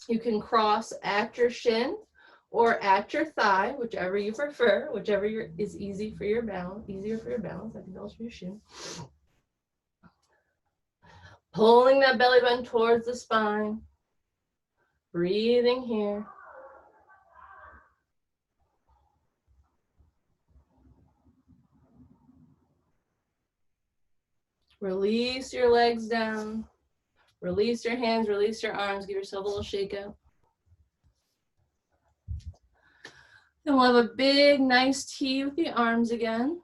You can cross at your shin or at your thigh, whichever you prefer, whichever is easy for your balance, easier for your balance. I can also your shin. Pulling that belly button towards the spine. Breathing here. Release your legs down. Release your hands, release your arms. Give yourself a little shake out. Then we'll have a big, nice T with the arms again.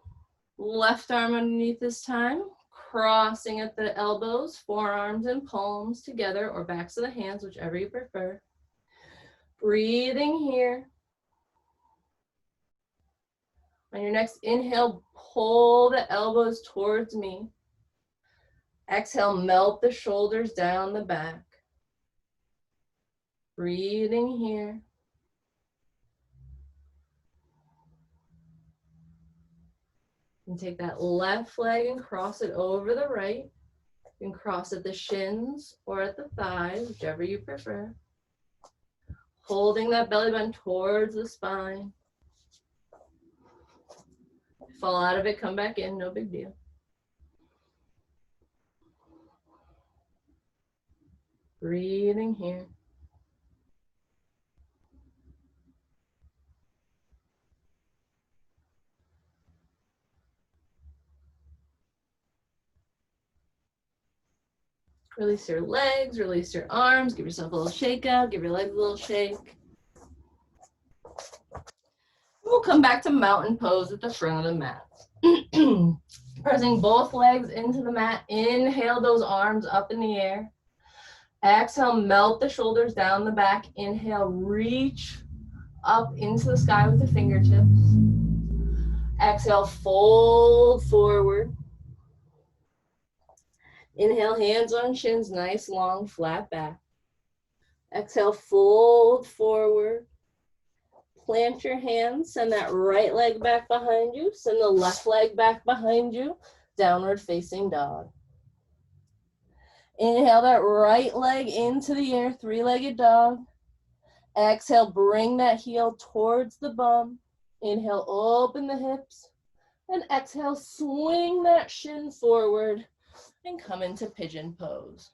Left arm underneath this time. Crossing at the elbows, forearms and palms together, or backs of the hands, whichever you prefer. Breathing here. On your next inhale, pull the elbows towards me. Exhale, melt the shoulders down the back. Breathing here. And take that left leg and cross it over the right. You can cross at the shins or at the thighs, whichever you prefer. Holding that belly button towards the spine. Fall out of it, come back in, no big deal. Breathing here. Release your legs, release your arms, give yourself a little shake out, give your legs a little shake. We'll come back to mountain pose at the front of the mat. Pressing both legs into the mat, inhale those arms up in the air. Exhale, melt the shoulders down the back. Inhale, reach up into the sky with the fingertips. Exhale, fold forward. Inhale, hands on shins, nice, long, flat back. Exhale, fold forward. Plant your hands, send that right leg back behind you, send the left leg back behind you, downward facing dog. Inhale that right leg into the air, three-legged dog. Exhale, bring that heel towards the bum. Inhale, open the hips. And exhale, swing that shin forward and come into pigeon pose.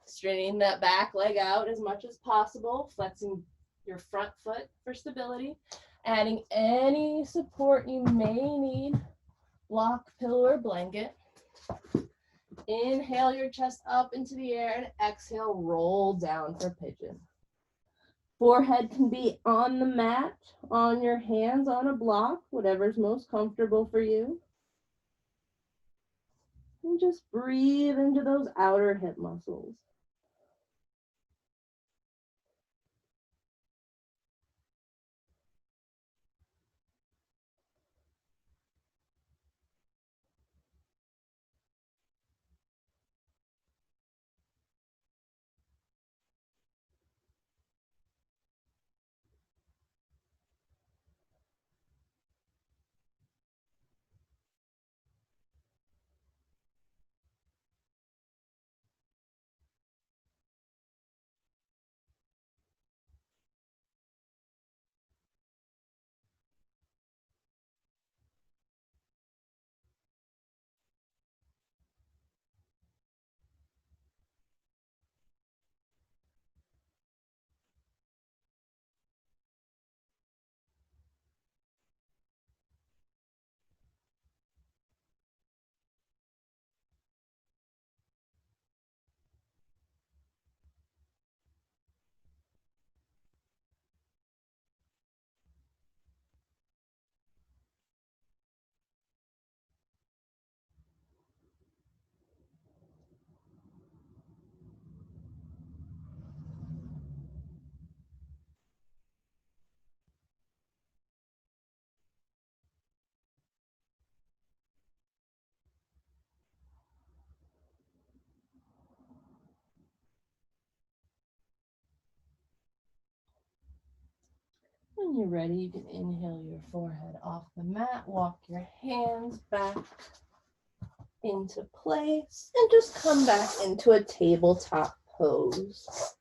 Straightening that back leg out as much as possible, flexing your front foot for stability, adding any support you may need, block, pillow, or blanket. Inhale your chest up into the air and exhale, roll down for pigeon. Forehead can be on the mat, on your hands, on a block, whatever's most comfortable for you. And just breathe into those outer hip muscles. When you're ready, you can inhale your forehead off the mat, walk your hands back into place, and just come back into a tabletop pose.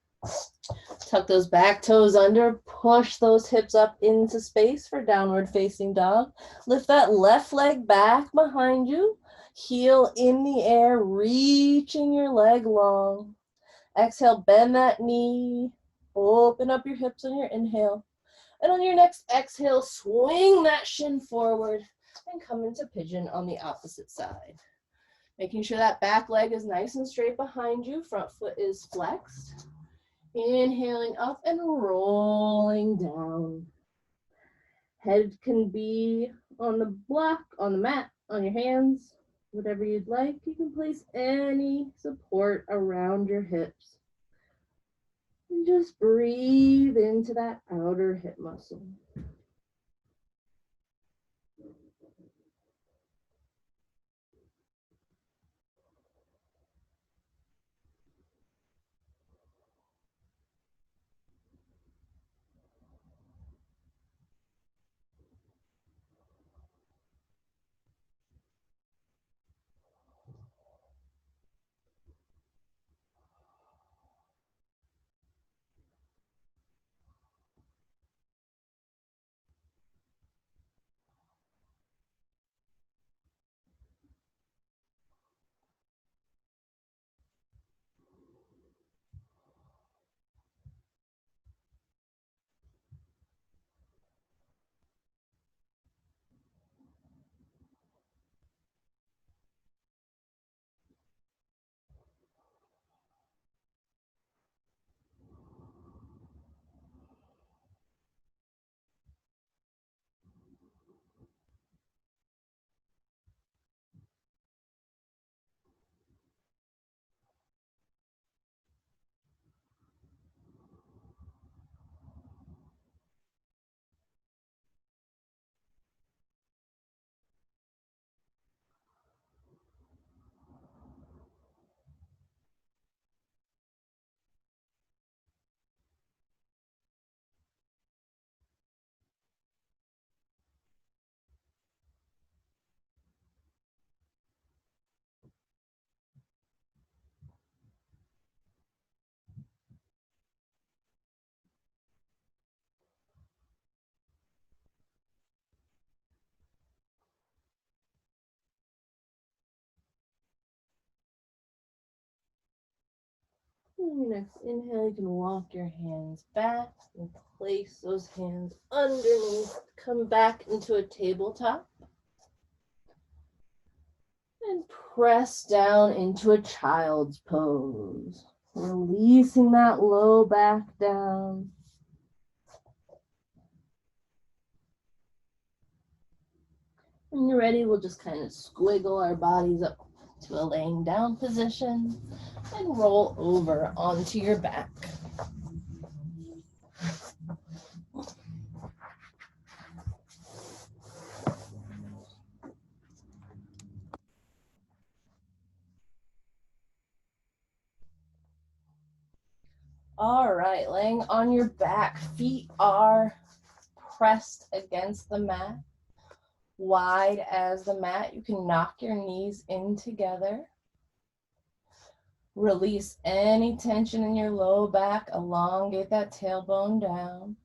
Tuck those back toes under, push those hips up into space for downward facing dog. Lift that left leg back behind you, heel in the air, reaching your leg long. Exhale, bend that knee, open up your hips on your inhale. And on your next exhale, swing that shin forward and come into pigeon on the opposite side. Making sure that back leg is nice and straight behind you, front foot is flexed. Inhaling up and rolling down. Head can be on the block, on the mat, on your hands, whatever you'd like. You can place any support around your hips. And just breathe into that outer hip muscle. On your next inhale, you can walk your hands back and place those hands underneath. Come back into a tabletop. And press down into a child's pose. Releasing that low back down. When you're ready, we'll just kind of squiggle our bodies up to a laying down position and roll over onto your back. All right, laying on your back, feet are pressed against the mat, wide as the mat. You can knock your knees in together. Release any tension in your low back, elongate that tailbone down.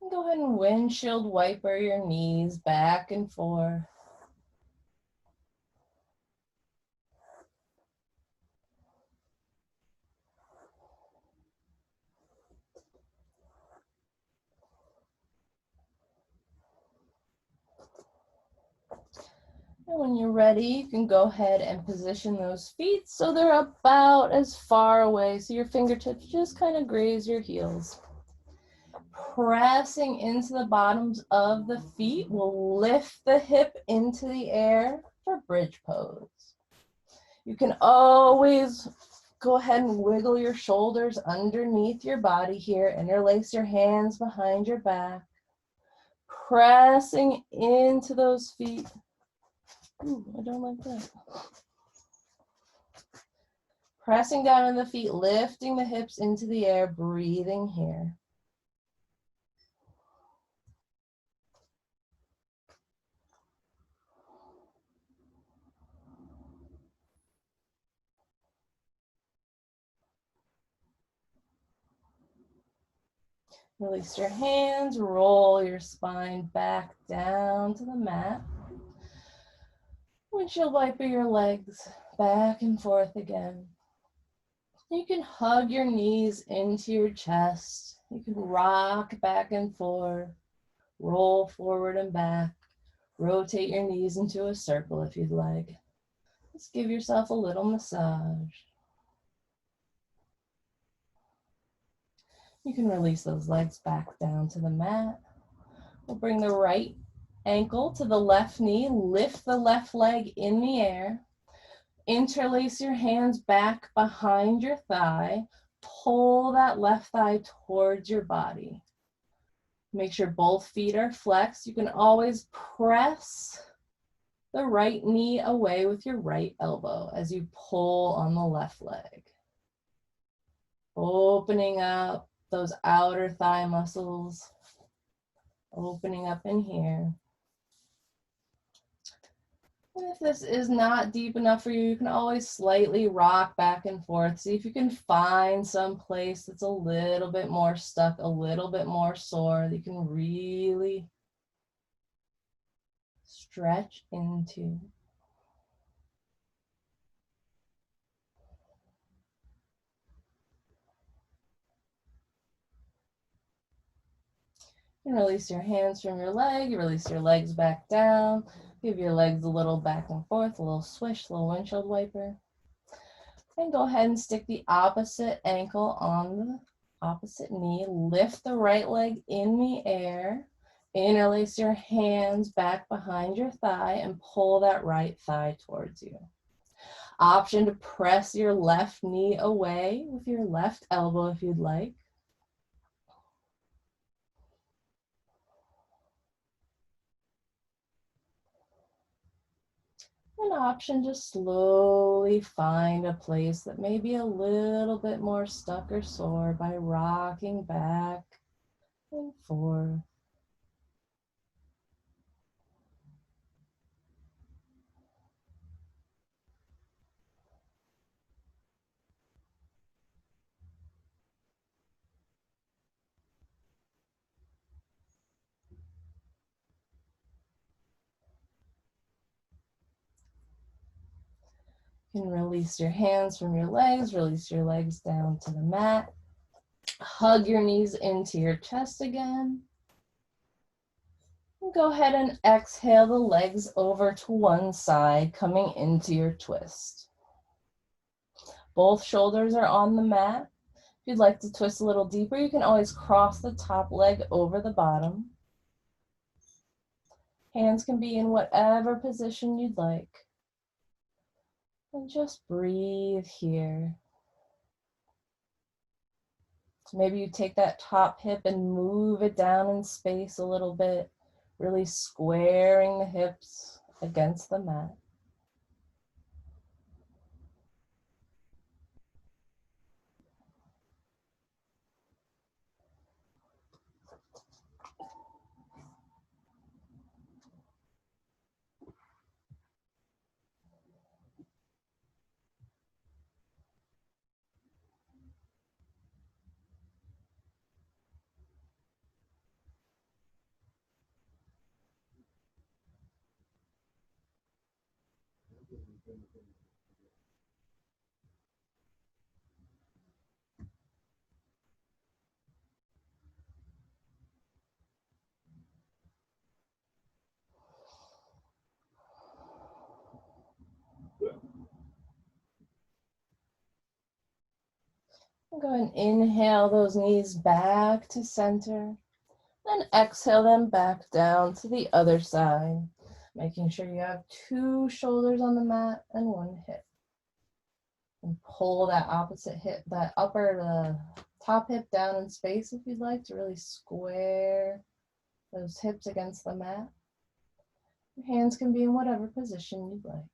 And go ahead and windshield wiper your knees back and forth. And when you're ready, you can go ahead and position those feet so they're about as far away, so your fingertips just kind of graze your heels. Pressing into the bottoms of the feet will lift the hip into the air for bridge pose. You can always go ahead and wiggle your shoulders underneath your body here, interlace your hands behind your back, pressing into those feet. Ooh, I don't like that. Pressing down on the feet, lifting the hips into the air, breathing here. Release your hands, roll your spine back down to the mat. Windshield wiper your legs back and forth again. You can hug your knees into your chest. You can rock back and forth, roll forward and back, rotate your knees into a circle if you'd like. Just give yourself a little massage. You can release those legs back down to the mat. We'll bring the right ankle to the left knee, lift the left leg in the air, interlace your hands back behind your thigh, pull that left thigh towards your body. Make sure both feet are flexed. You can always press the right knee away with your right elbow as you pull on the left leg. Opening up those outer thigh muscles, opening up in here. And if this is not deep enough for you, you can always slightly rock back and forth. See if you can find some place that's a little bit more stuck, a little bit more sore that you can really stretch into. You can release your hands from your leg, release your legs back down, give your legs a little back and forth, a little swish, a little windshield wiper. And go ahead and stick the opposite ankle on the opposite knee. Lift the right leg in the air. Interlace your hands back behind your thigh and pull that right thigh towards you. Option to press your left knee away with your left elbow if you'd like. An option to slowly find a place that may be a little bit more stuck or sore by rocking back and forth. You can release your hands from your legs, release your legs down to the mat. Hug your knees into your chest again. And go ahead and exhale the legs over to one side, coming into your twist. Both shoulders are on the mat. If you'd like to twist a little deeper, you can always cross the top leg over the bottom. Hands can be in whatever position you'd like. And just breathe here. So maybe you take that top hip and move it down in space a little bit, really squaring the hips against the mat. Go and inhale those knees back to center. Then exhale them back down to the other side, making sure you have two shoulders on the mat and one hip. And pull that opposite hip, that the top hip down in space if you'd like to really square those hips against the mat. Your hands can be in whatever position you'd like.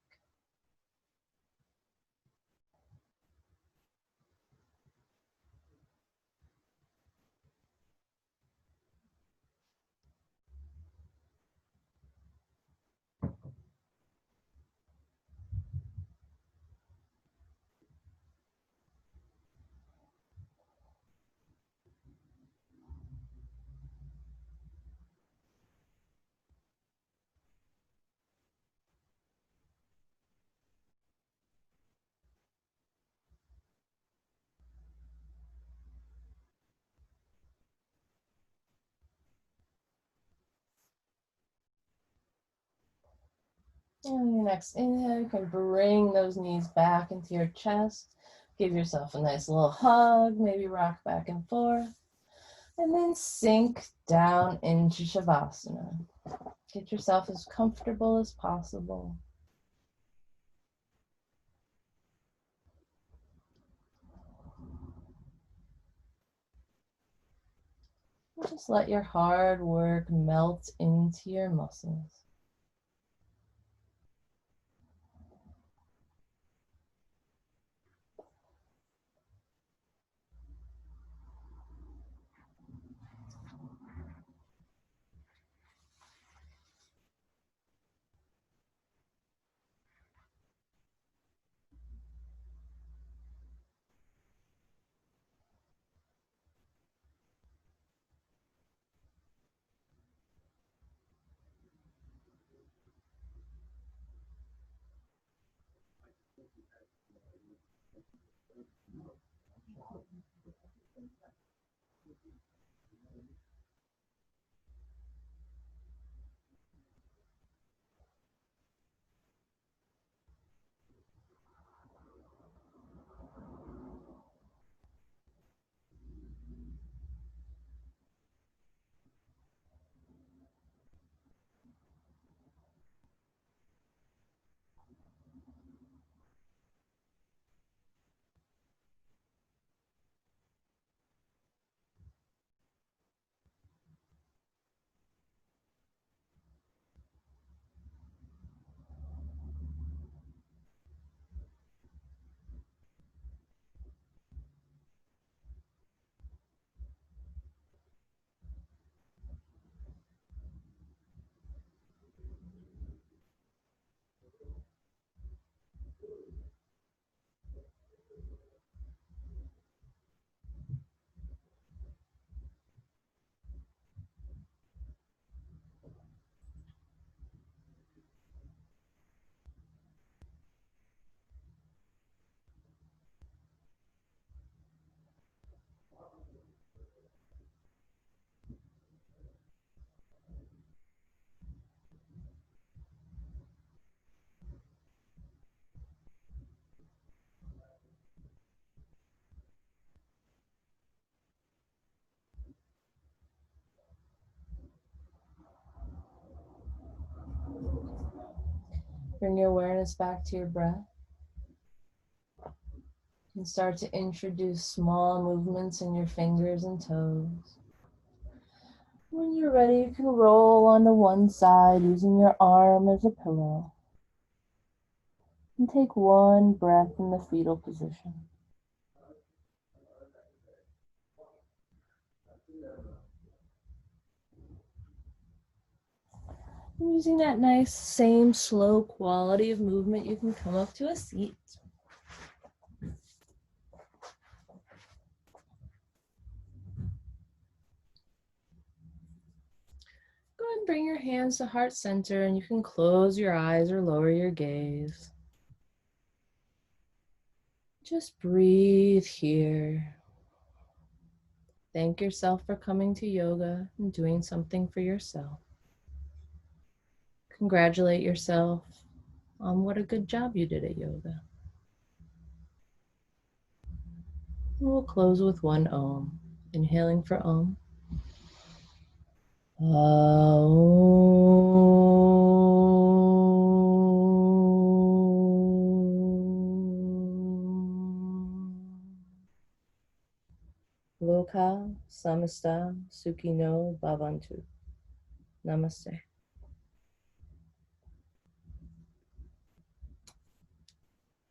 On your next inhale, you can bring those knees back into your chest. Give yourself a nice little hug, maybe rock back and forth. And then sink down into Shavasana. Get yourself as comfortable as possible. Just let your hard work melt into your muscles. Bring your awareness back to your breath. And start to introduce small movements in your fingers and toes. When you're ready, you can roll onto one side using your arm as a pillow. And take one breath in the fetal position. And using that nice, same slow quality of movement, you can come up to a seat. Go ahead and bring your hands to heart center, and you can close your eyes or lower your gaze. Just breathe here. Thank yourself for coming to yoga and doing something for yourself. Congratulate yourself on what a good job you did at yoga. And we'll close with one Om. Inhaling for Om. Loka samasta sukhino bhavantu. Namaste.